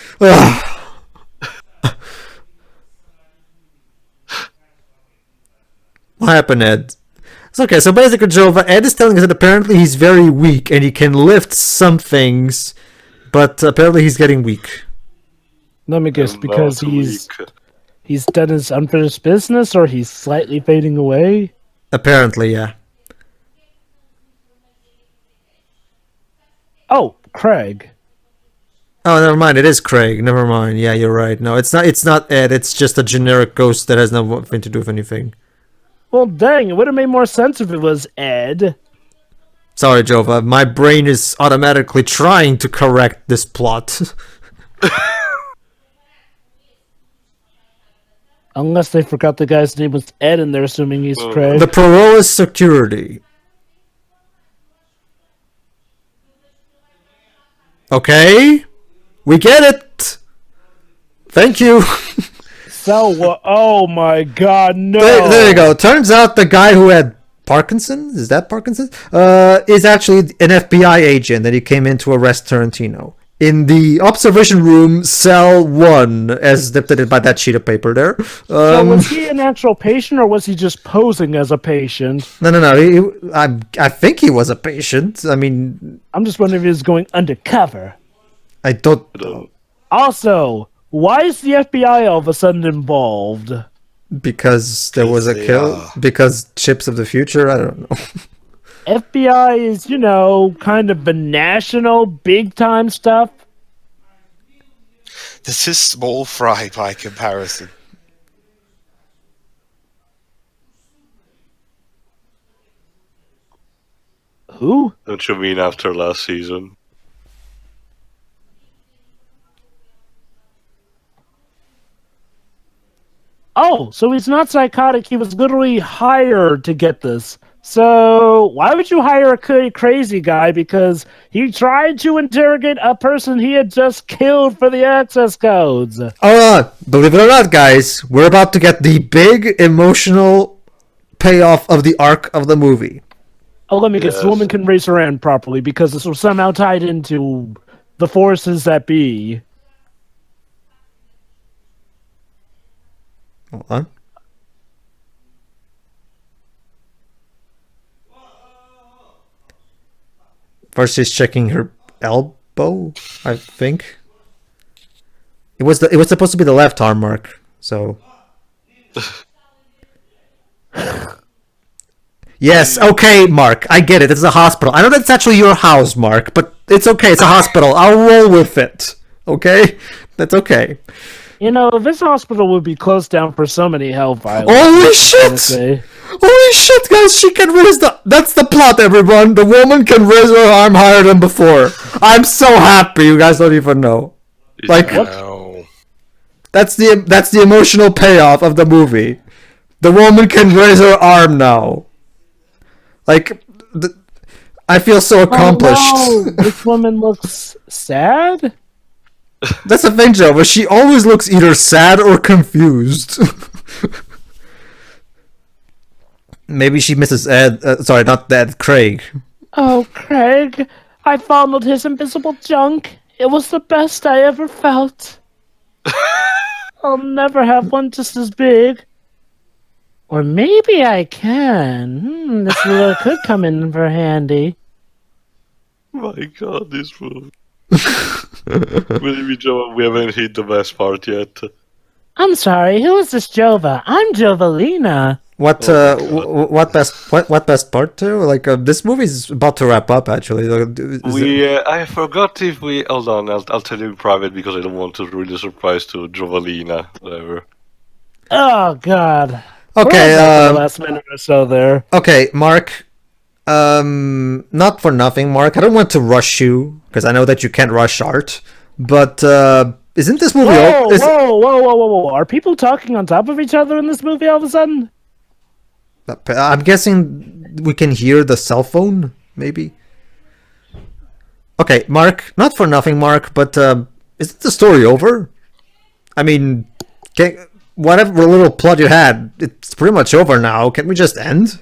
What happened, Ed? It's okay. So basically, Jova, Ed is telling us that apparently he's very weak and he can lift some things, but apparently he's getting weak. Let me guess, because he's done his unfinished business, or he's slightly fading away? Apparently, yeah. Oh, Craig. Oh, never mind. It is Craig. Never mind. Yeah, you're right. No, it's not. It's not Ed. It's just a generic ghost that has nothing to do with anything. Well, dang! It would have made more sense if it was Ed. Sorry, Jova. My brain is automatically trying to correct this plot. Unless they forgot the guy's name was Ed, and they're assuming he's Craig. The Parola Security. Okay, we get it. Thank you. So, oh my God, no! There you go. Turns out the guy who had Parkinson's, is that Parkinson's? Is actually an FBI agent that he came in to arrest Tarantino. In the observation room, cell 1, as depicted by that sheet of paper there. So was he an actual patient, or was he just posing as a patient? No. I think he was a patient. I mean... I'm just wondering if he was going undercover. I don't know. Also, why is the FBI all of a sudden involved? Because there was a kill? Because chips of the future? I don't know. FBI is, kind of the national, big-time stuff. This is small fry by comparison. Who? Don't you mean after last season? Oh, so he's not psychotic. He was literally hired to get this. So why would you hire a crazy guy? Because he tried to interrogate a person he had just killed for the access codes. Believe it or not, guys, we're about to get the big emotional payoff of the arc of the movie. Oh, let me guess. The woman can raise her hand properly because this was somehow tied into the forces that be. Hold on. First, she's checking her elbow, I think. It was supposed to be the left arm, Mark. So. Yes, okay, Mark. I get it. It's a hospital. I know that's actually your house, Mark, but it's okay. It's a hospital. I'll roll with it. Okay? That's okay. This hospital would be closed down for so many hell violence. Holy shit! Holy shit, guys! She can raise the. That's the plot, everyone. The woman can raise her arm higher than before. I'm so happy. You guys don't even know. Like, No. that's the emotional payoff of the movie. The woman can raise her arm now. Like, I feel so accomplished. Oh, no. This woman looks sad. That's the thing, Joe. But she always looks either sad or confused. Maybe she misses Ed. Sorry, not Ed. Craig. Oh, Craig, I fondled his invisible junk. It was the best I ever felt. I'll never have one just as big. Or maybe I can. This lure could come in for handy. My God, this movie. Believe me, Joe, we haven't hit the best part yet. I'm sorry, who is this Jova? I'm Jovalina. What what best part too? Like this movie's about to wrap up actually. I forgot if we hold on. I'll tell you in private because I don't want to ruin the surprise to Jovalina. Whatever. Oh God. Okay. The last minute or so there. Okay, Mark. Not for nothing, Mark. I don't want to rush you because I know that you can't rush art. But isn't this movie? Whoa! Are people talking on top of each other in this movie all of a sudden? I'm guessing we can hear the cell phone, maybe. Okay, Mark. Not for nothing, Mark. But isn't the story over? I mean, whatever little plot you had, it's pretty much over now. Can we just end?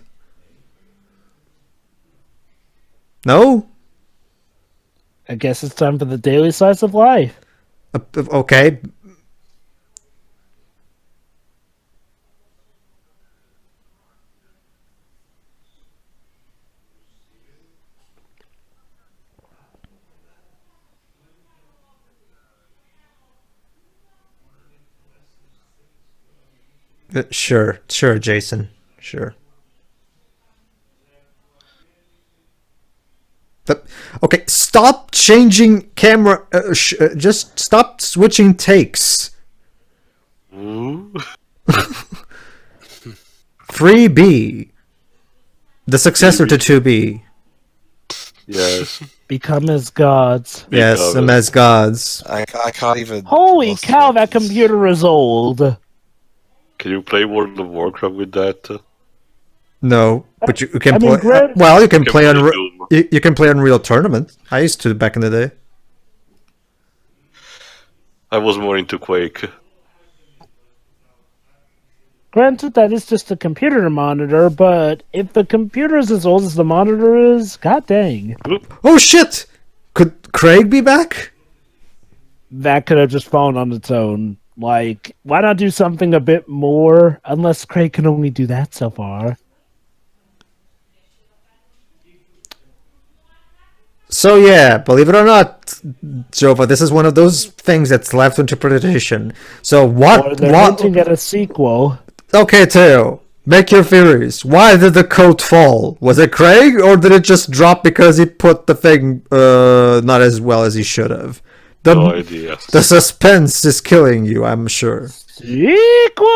No? I guess it's time for the daily slice of life. Okay. Sure, Jason. Sure. Okay, stop changing camera. Just stop switching takes. 3B, the successor to 2B. Yes. Become as gods. Yes, them as gods. I can't even. Holy cow! That computer is old. Can you play World of Warcraft with that? No, but you can I mean, play. Well, you can You can play play on. You can play Unreal Tournament. I used to back in the day. I was more into Quake. Granted, that is just a computer monitor, but if the computer is as old as the monitor is, god dang. Oh shit! Could Craig be back? That could have just fallen on its own. Like, why not do something a bit more? Unless Craig can only do that so far. So yeah, believe it or not, Jova, this is one of those things that's left to interpretation. So Or what? they're hinting at a sequel. Okay, Teo, make your theories. Why did the coat fall? Was it Craig, or did it just drop because he put the thing not as well as he should have? No idea. The suspense is killing you, I'm sure. Sequel!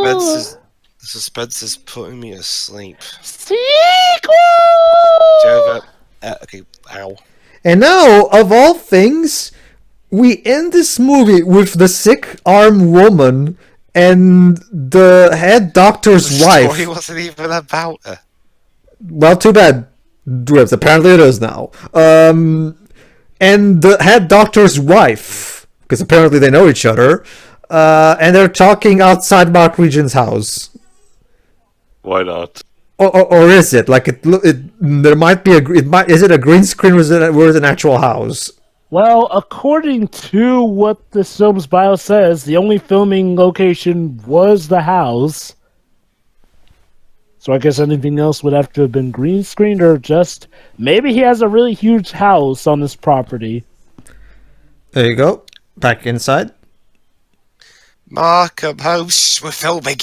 The suspense is putting me asleep. Sequel! Jova. Okay, ow. And now, of all things, we end this movie with the sick arm woman and the head doctor's The wife. story wasn't even about her. Well, too bad. Dribs. Apparently it is now. And the head doctor's wife, because apparently they know each other, and they're talking outside Mark Regent's house. Why not? Or is it like it? There might be is it a green screen or is it an actual house? Well, according to what the film's bio says, the only filming location was the house. So I guess anything else would have to have been green screened, or just maybe he has a really huge house on this property. There you go. Back inside. Mark, I'm home. Shh, we're filming.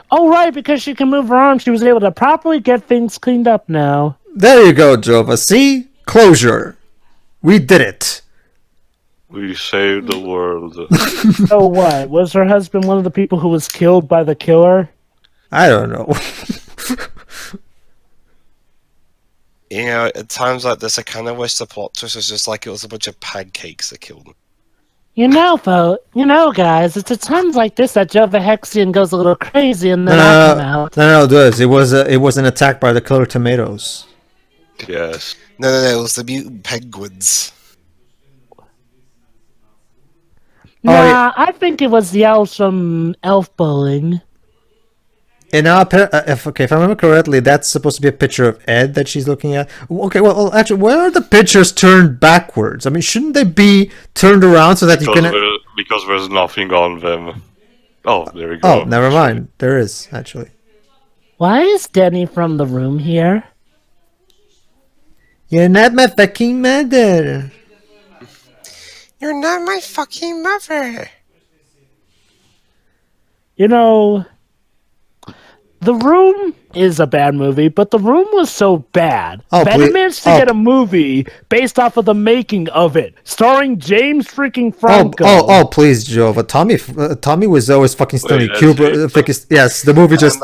Oh, right, because she can move her arm, she was able to properly get things cleaned up now. There you go, Jova. See? Closure. We did it. We saved the world. So what? Was her husband one of the people who was killed by the killer? I don't know. You know, at times like this, I kind of wish the plot twist was just like it was a bunch of pancakes that killed him. Guys, it's at times like this that Jova Hexian goes a little crazy and then I come out. No, dude, it was an attack by the killer tomatoes. Yes. No, it was the mutant penguins. Nah, I think it was the elves from Elf Bowling. And now, if I remember correctly, that's supposed to be a picture of Ed that she's looking at. Okay, well, actually, where are the pictures turned backwards? I mean, shouldn't they be turned around so that you can... Because there's nothing on them. Oh, there we go. Oh, never mind. There is, actually. Why is Denny from the room here? You're not my fucking mother. You're not my fucking mother. You know... The Room is a bad movie, but The Room was so bad that it managed to get a movie based off of the making of it, starring James freaking Franco. Oh, please, Jova. Tommy was always fucking Stanley Kubrick. Yes, the movie just...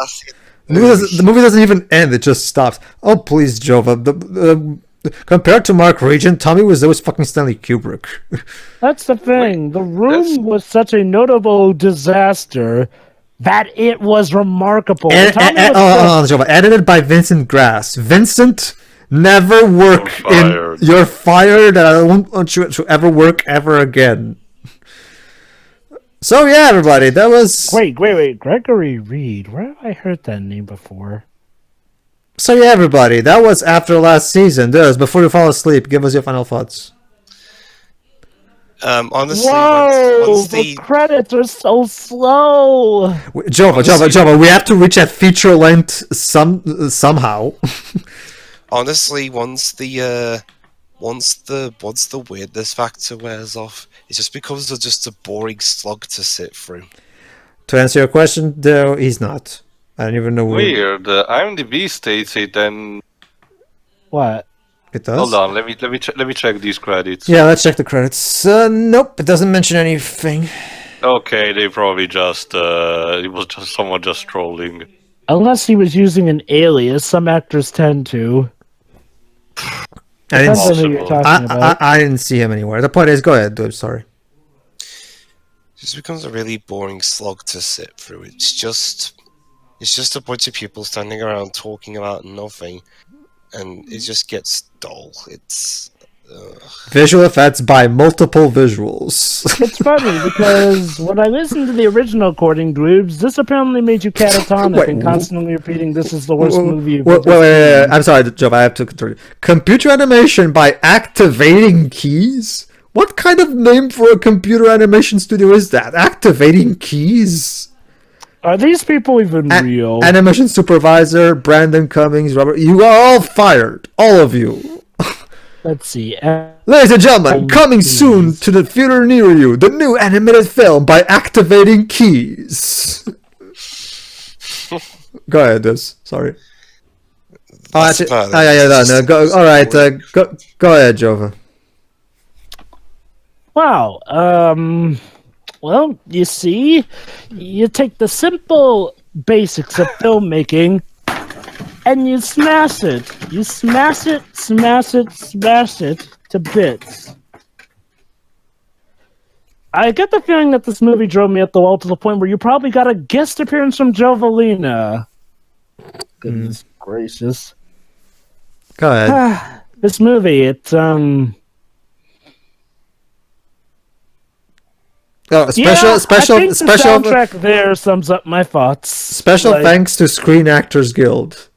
The movie doesn't even end, it just stops. Oh, please, Jova. Compared to Mark Regent, Tommy was always fucking Stanley Kubrick. That's the thing. The Room was such a notable disaster that it was remarkable. Edited by Vincent Grass. Vincent, never work in... You're fired, and I don't want you to ever work ever again. So yeah, everybody, that was... Wait. Gregory Reed. Where have I heard that name before? So yeah, everybody, that was After Last Season. Before you fall asleep, give us your final thoughts. Honestly, once the credits are so slow. Jova, we have to reach that feature length somehow. Honestly, once the weirdness factor wears off, it just becomes just a boring slog to sit through. To answer your question, though, he's not. I don't even know. Weird. IMDb states it, and what? It does? Hold on, let me check these credits. Yeah, let's check the credits. Nope, it doesn't mention anything. Okay, they probably just it was just someone just trolling. Unless he was using an alias, some actors tend to. I didn't see him anywhere. The point is, go ahead, dude. Sorry. It just becomes a really boring slog to sit through. It's just a bunch of people standing around talking about nothing. And it just gets dull. It's visual effects by multiple visuals. It's funny because when I listened to the original recording groups, this apparently made you catatonic and constantly repeating, "This is the worst movie you've ever seen." I'm sorry, Joe. I have to continue. Computer animation by activating keys. What kind of name for a computer animation studio is that? Activating keys. Are these people even real? Animation supervisor Brandon Cummings, Robert. You are all fired, all of you. Let's see. Ladies and gentlemen, coming soon to the theater near you, the new animated film by Activating Keys. Go ahead, Des. Sorry. Go. All right, go ahead, Jova. Wow. Well, you see, you take the simple basics of filmmaking and you smash it. You smash it to bits. I get the feeling that this movie drove me up the wall to the point where you probably got a guest appearance from Jovalina. Goodness gracious. Go ahead. This movie, it's special soundtrack there sums up my thoughts. Special thanks to Screen Actors Guild.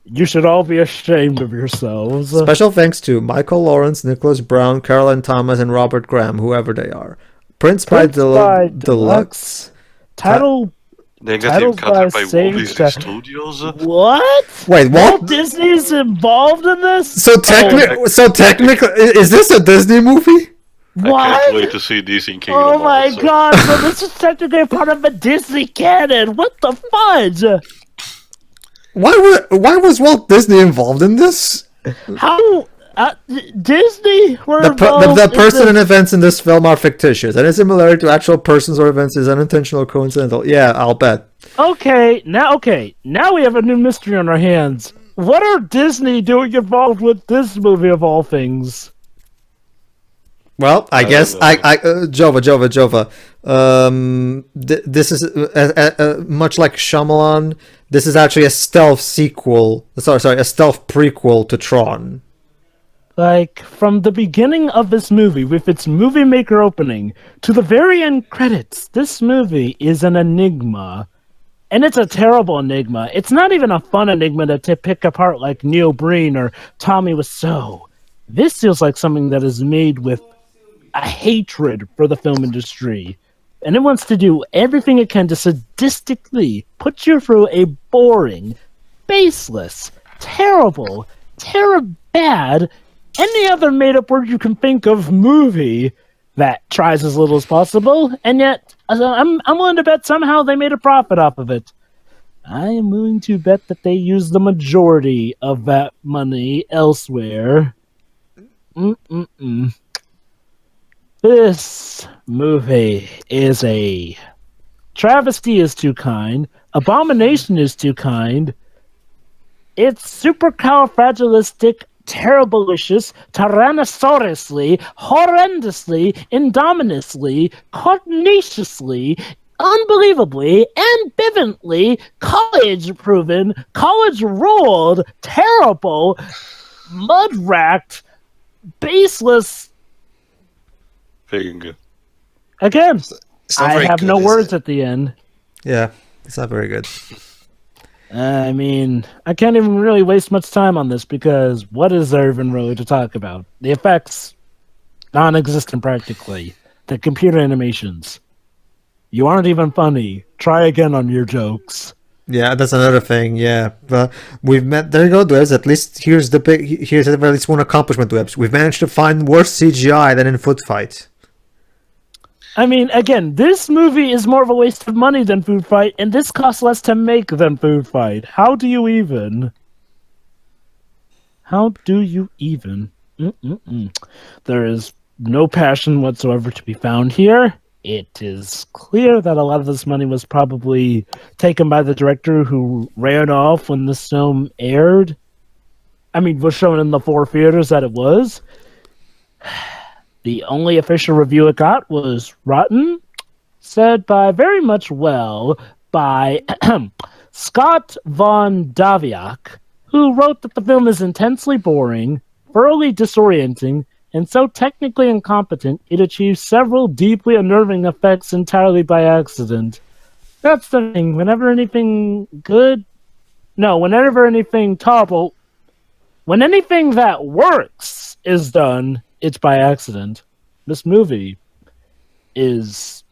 You should all be ashamed of yourselves. Special thanks to Michael Lawrence, Nicholas Brown, Caroline Thomas, and Robert Graham, whoever they are. Prince by Deluxe. Title. They got him cut by Walt Disney Studios. What? Wait, Walt Disney's involved in this? So technically, is this a Disney movie? What? I can't wait to see this in Kingdom Oh my Hearts. god, so this is technically part of a Disney canon. What the fudge? Why was Walt Disney involved in this? How Disney were The involved in person and this. events in this film are fictitious. Any similarity to actual persons or events is unintentional, coincidental. Yeah, I'll bet. Okay, now we have a new mystery on our hands. What are Disney doing involved with this movie of all things? Well, I guess don't know. Jova. This is much like Shyamalan. This is actually a stealth sequel. Sorry, a stealth prequel to Tron. Like, from the beginning of this movie, with its movie maker opening, to the very end credits, this movie is an enigma. And it's a terrible enigma. It's not even a fun enigma to pick apart like Neil Breen or Tommy Wiseau. This feels like something that is made with a hatred for the film industry. And it wants to do everything it can to sadistically put you through a boring, baseless, terrible, bad, any other made-up word you can think of movie that tries as little as possible, and yet I'm willing to bet somehow they made a profit off of it. I am willing to bet that they used the majority of that money elsewhere. This movie is a travesty is too kind. Abomination is too kind. It's supercalifragilistic, terriblicious, tyrannosaurously, horrendously, indominously, cognitiously, unbelievably, ambivalently, college-proven, college-ruled, terrible, mud-racked, baseless. Thing. Again, It's not I very have good, no is words it? at the end. Yeah, it's not very good. I mean, I can't even really waste much time on this because what is there even really to talk about? The effects, non-existent practically. The computer animations. You aren't even funny. Try again on your jokes. Yeah, that's another thing. Yeah, but we've met. There you go, Dwebs. At least here's at least one accomplishment, Dwebs. We've managed to find worse CGI than in Foot Fight. I mean, again, this movie is more of a waste of money than Food Fight, and this costs less to make than Food Fight. How do you even? There is no passion whatsoever to be found here. It is clear that a lot of this money was probably taken by the director who ran off when this film aired. I mean, was shown in the 4 theaters that it was. The only official review it got was rotten, said by very much well by Scott von Daviak, who wrote that the film is intensely boring, thoroughly disorienting, and so technically incompetent it achieves several deeply unnerving effects entirely by accident. That's the thing. Whenever anything tolerable, when anything that works is done, it's by accident. This movie it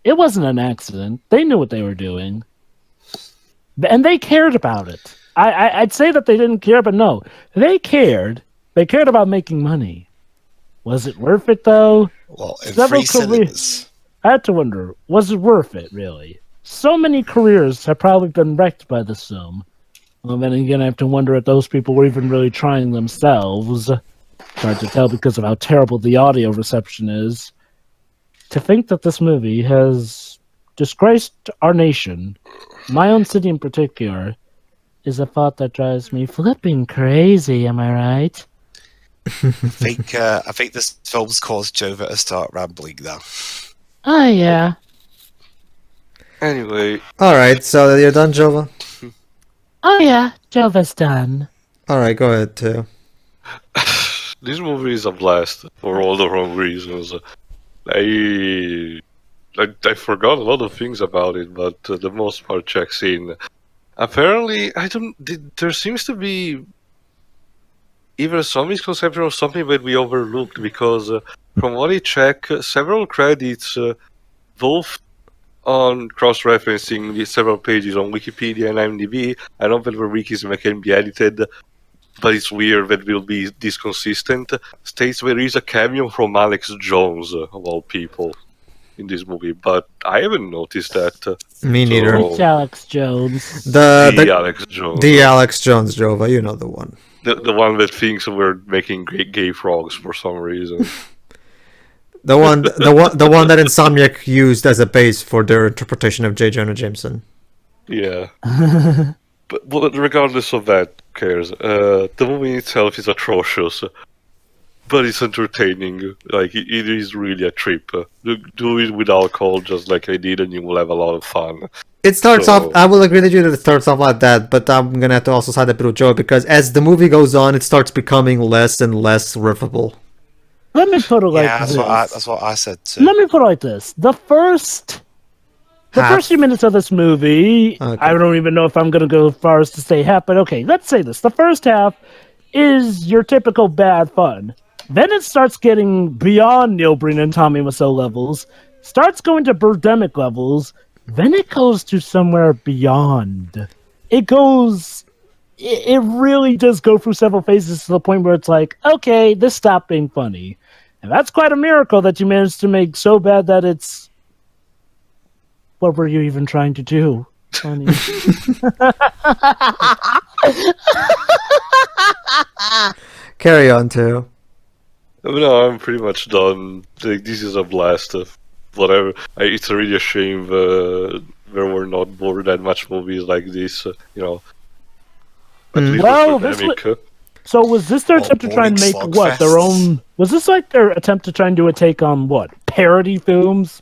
wasn't an accident. They knew what they were doing. And they cared about it. I'd say that they didn't care, but no. They cared. They cared about making money. Was it worth it, though? Well, in Several 3 cinemas. I had to wonder, was it worth it, really? So many careers have probably been wrecked by this film. Well, then again, I have to wonder if those people were even really trying themselves. Hard to tell because of how terrible the audio reception is. To think that this movie has disgraced our nation, my own city in particular, is a thought that drives me flipping crazy, am I right? I think this film's caused Jova to start rambling now. Oh, yeah. Anyway, Alright, so you're done, Jova? Oh, yeah. Jova's done. Alright, go ahead, too. this movie is a blast for all the wrong reasons. I forgot a lot of things about it, but the most part checks in. Apparently, there seems to be either some misconception or something that we overlooked, because from what I check, several credits, both on cross-referencing the several pages on Wikipedia and IMDb. I know that the wikis can be edited, but it's weird that will be this consistent. States there is a cameo from Alex Jones, of all people, in this movie, but I haven't noticed that. Me neither. So- It's Alex Jones. The Alex Jones. Alex Jones, Jova, you know the one. The one that thinks we're making gay frogs for some reason. The one that Insomniac used as a base for their interpretation of J. Jonah Jameson. Yeah. But regardless of that, who cares? The movie itself is atrocious, but it's entertaining. Like, it is really a trip. Do it with alcohol, just like I did, and you will have a lot of fun. It starts off, I will agree with you that it starts off like that, but I'm gonna have to also side a bit with Joe, because as the movie goes on, it starts becoming less and less riffable. Let me put it like Yeah, this. that's what I said too. Let me put it like this. The first few minutes of this movie, Okay. I don't even know if I'm going to go as far as to say half, but okay, let's say this. The first half is your typical bad fun. Then it starts getting beyond Neil Breen and Tommy Wiseau levels, starts going to Birdemic levels, then it goes to somewhere beyond. It really does go through several phases to the point where it's like, okay, this stopped being funny. And that's quite a miracle that you managed to make so bad that it's... What were you even trying to do? Funny. Carry on, too. No, I'm pretty much done. Like, this is a blast. Whatever. It's really a shame there were not more that much movies like this. At least Well, with Birdemic. So was this their attempt to try and make Morning what, their Slugfests. own... Was this like their attempt to try and do a take on what? Parody films?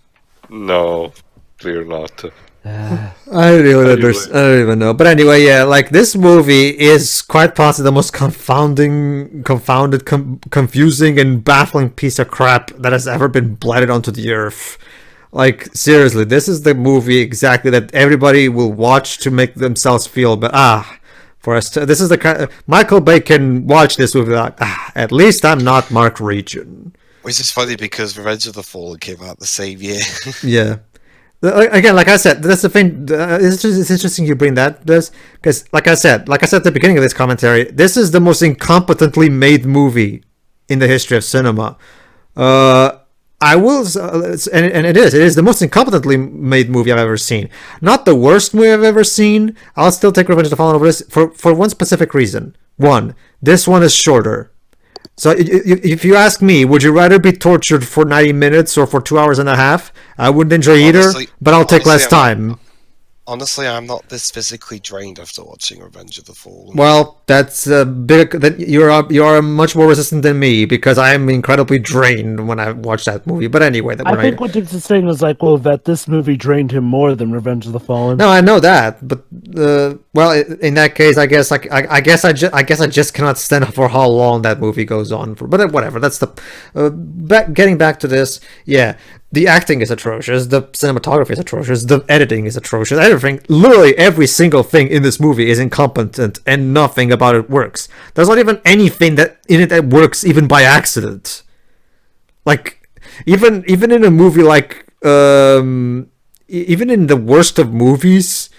No, clear not. I don't even know. But anyway, yeah, like, this movie is quite possibly the most confusing, and baffling piece of crap that has ever been blatted onto the earth. Like, seriously, this is the movie exactly that everybody will watch to make themselves feel, but this is the kind Michael Bay can watch this movie like, at least I'm not Mark Region. Which is funny because Revenge of the Fallen came out the same year. Yeah. Again, like I said, that's the thing. It's interesting you bring that, because, like I said at the beginning of this commentary, this is the most incompetently made movie in the history of cinema. I will, and it is the most incompetently made movie I've ever seen. Not the worst movie I've ever seen. I'll still take Revenge of the Fallen over this for one specific reason. One, this one is shorter. So if you ask me, would you rather be tortured for 90 minutes or for 2 hours and a half? I wouldn't enjoy either, but I'll take less time. Honestly, I'm not this physically drained after watching Revenge of the Fallen. Well, that's big. That you are much more resistant than me, because I am incredibly drained when I watch that movie. But anyway, I think what Dick's is saying is like, well, that this movie drained him more than Revenge of the Fallen. No, I know that, but well, in that case, I guess I just cannot stand up for how long that movie goes on for. But whatever. That's the getting back to this. Yeah. The acting is atrocious, the cinematography is atrocious, the editing is atrocious, everything, literally every single thing in this movie is incompetent, and nothing about it works. There's not even anything that in it that works even by accident. Like, even in a movie like, even in the worst of movies,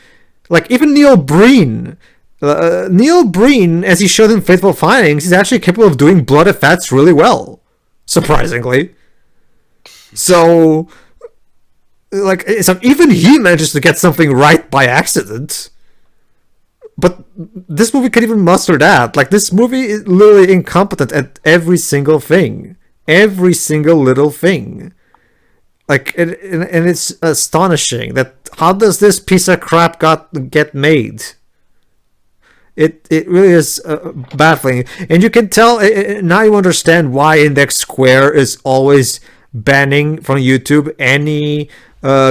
like even Neil Breen, as he showed in Fateful Findings, is actually capable of doing blood effects really well, surprisingly. So even he manages to get something right by accident. But this movie can't even muster that. Like, this movie is literally incompetent at every single thing. Every single little thing. Like, and it's astonishing that how does this piece of crap get made? It really is baffling. And you can tell, now you understand why Index Square is always banning from YouTube any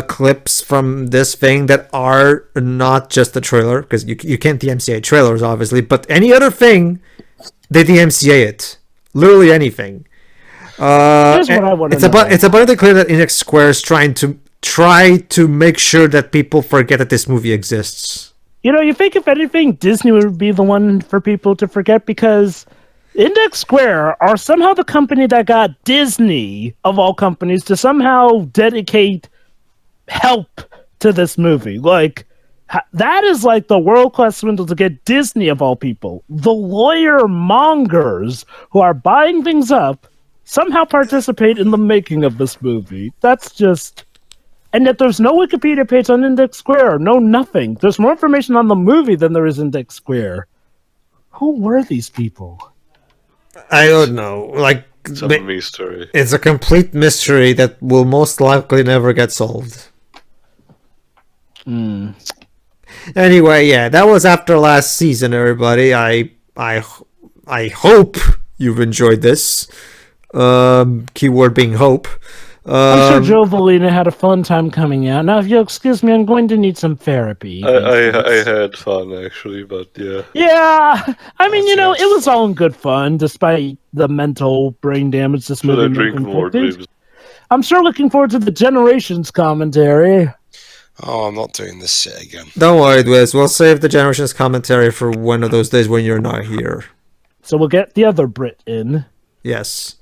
clips from this thing that are not just the trailer, because you can't DMCA trailers, obviously, but any other thing, they DMCA it. Literally anything. Here's what I want to know. It's abundantly clear that Index Square is trying to make sure that people forget that this movie exists. You know, you think if anything, Disney would be the one for people to forget, because Index Square are somehow the company that got Disney, of all companies, to somehow dedicate help to this movie. Like, that is like the world-class swindle to get Disney, of all people. The lawyer mongers who are buying things up somehow participate in the making of this movie. That's just... And yet there's no Wikipedia page on Index Square. No nothing. There's more information on the movie than there is Index Square. Who were these people? I don't know. Like, It's a mystery. it's a complete mystery that will most likely never get solved. Anyway, yeah, that was After Last season, everybody. I hope you've enjoyed this. Keyword being hope. I'm sure Joe Valina had a fun time coming out. Now, if you'll excuse me, I'm going to need some therapy. I had fun actually, but yeah. Yeah, I mean, That's it nice. was all in good fun, despite the mental brain damage this Should I movie drink more inflicted. dreams? I'm sure looking forward to the Generations commentary. Oh, I'm not doing this shit again. Don't worry, Wiz. We'll save the Generations commentary for one of those days when you're not here. So we'll get the other Brit in. Yes.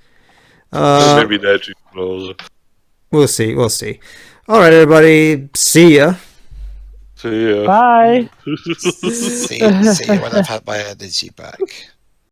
Maybe that knows. We'll see. We'll see. All right, everybody. See ya. See ya. Bye. See you when I've had my energy back.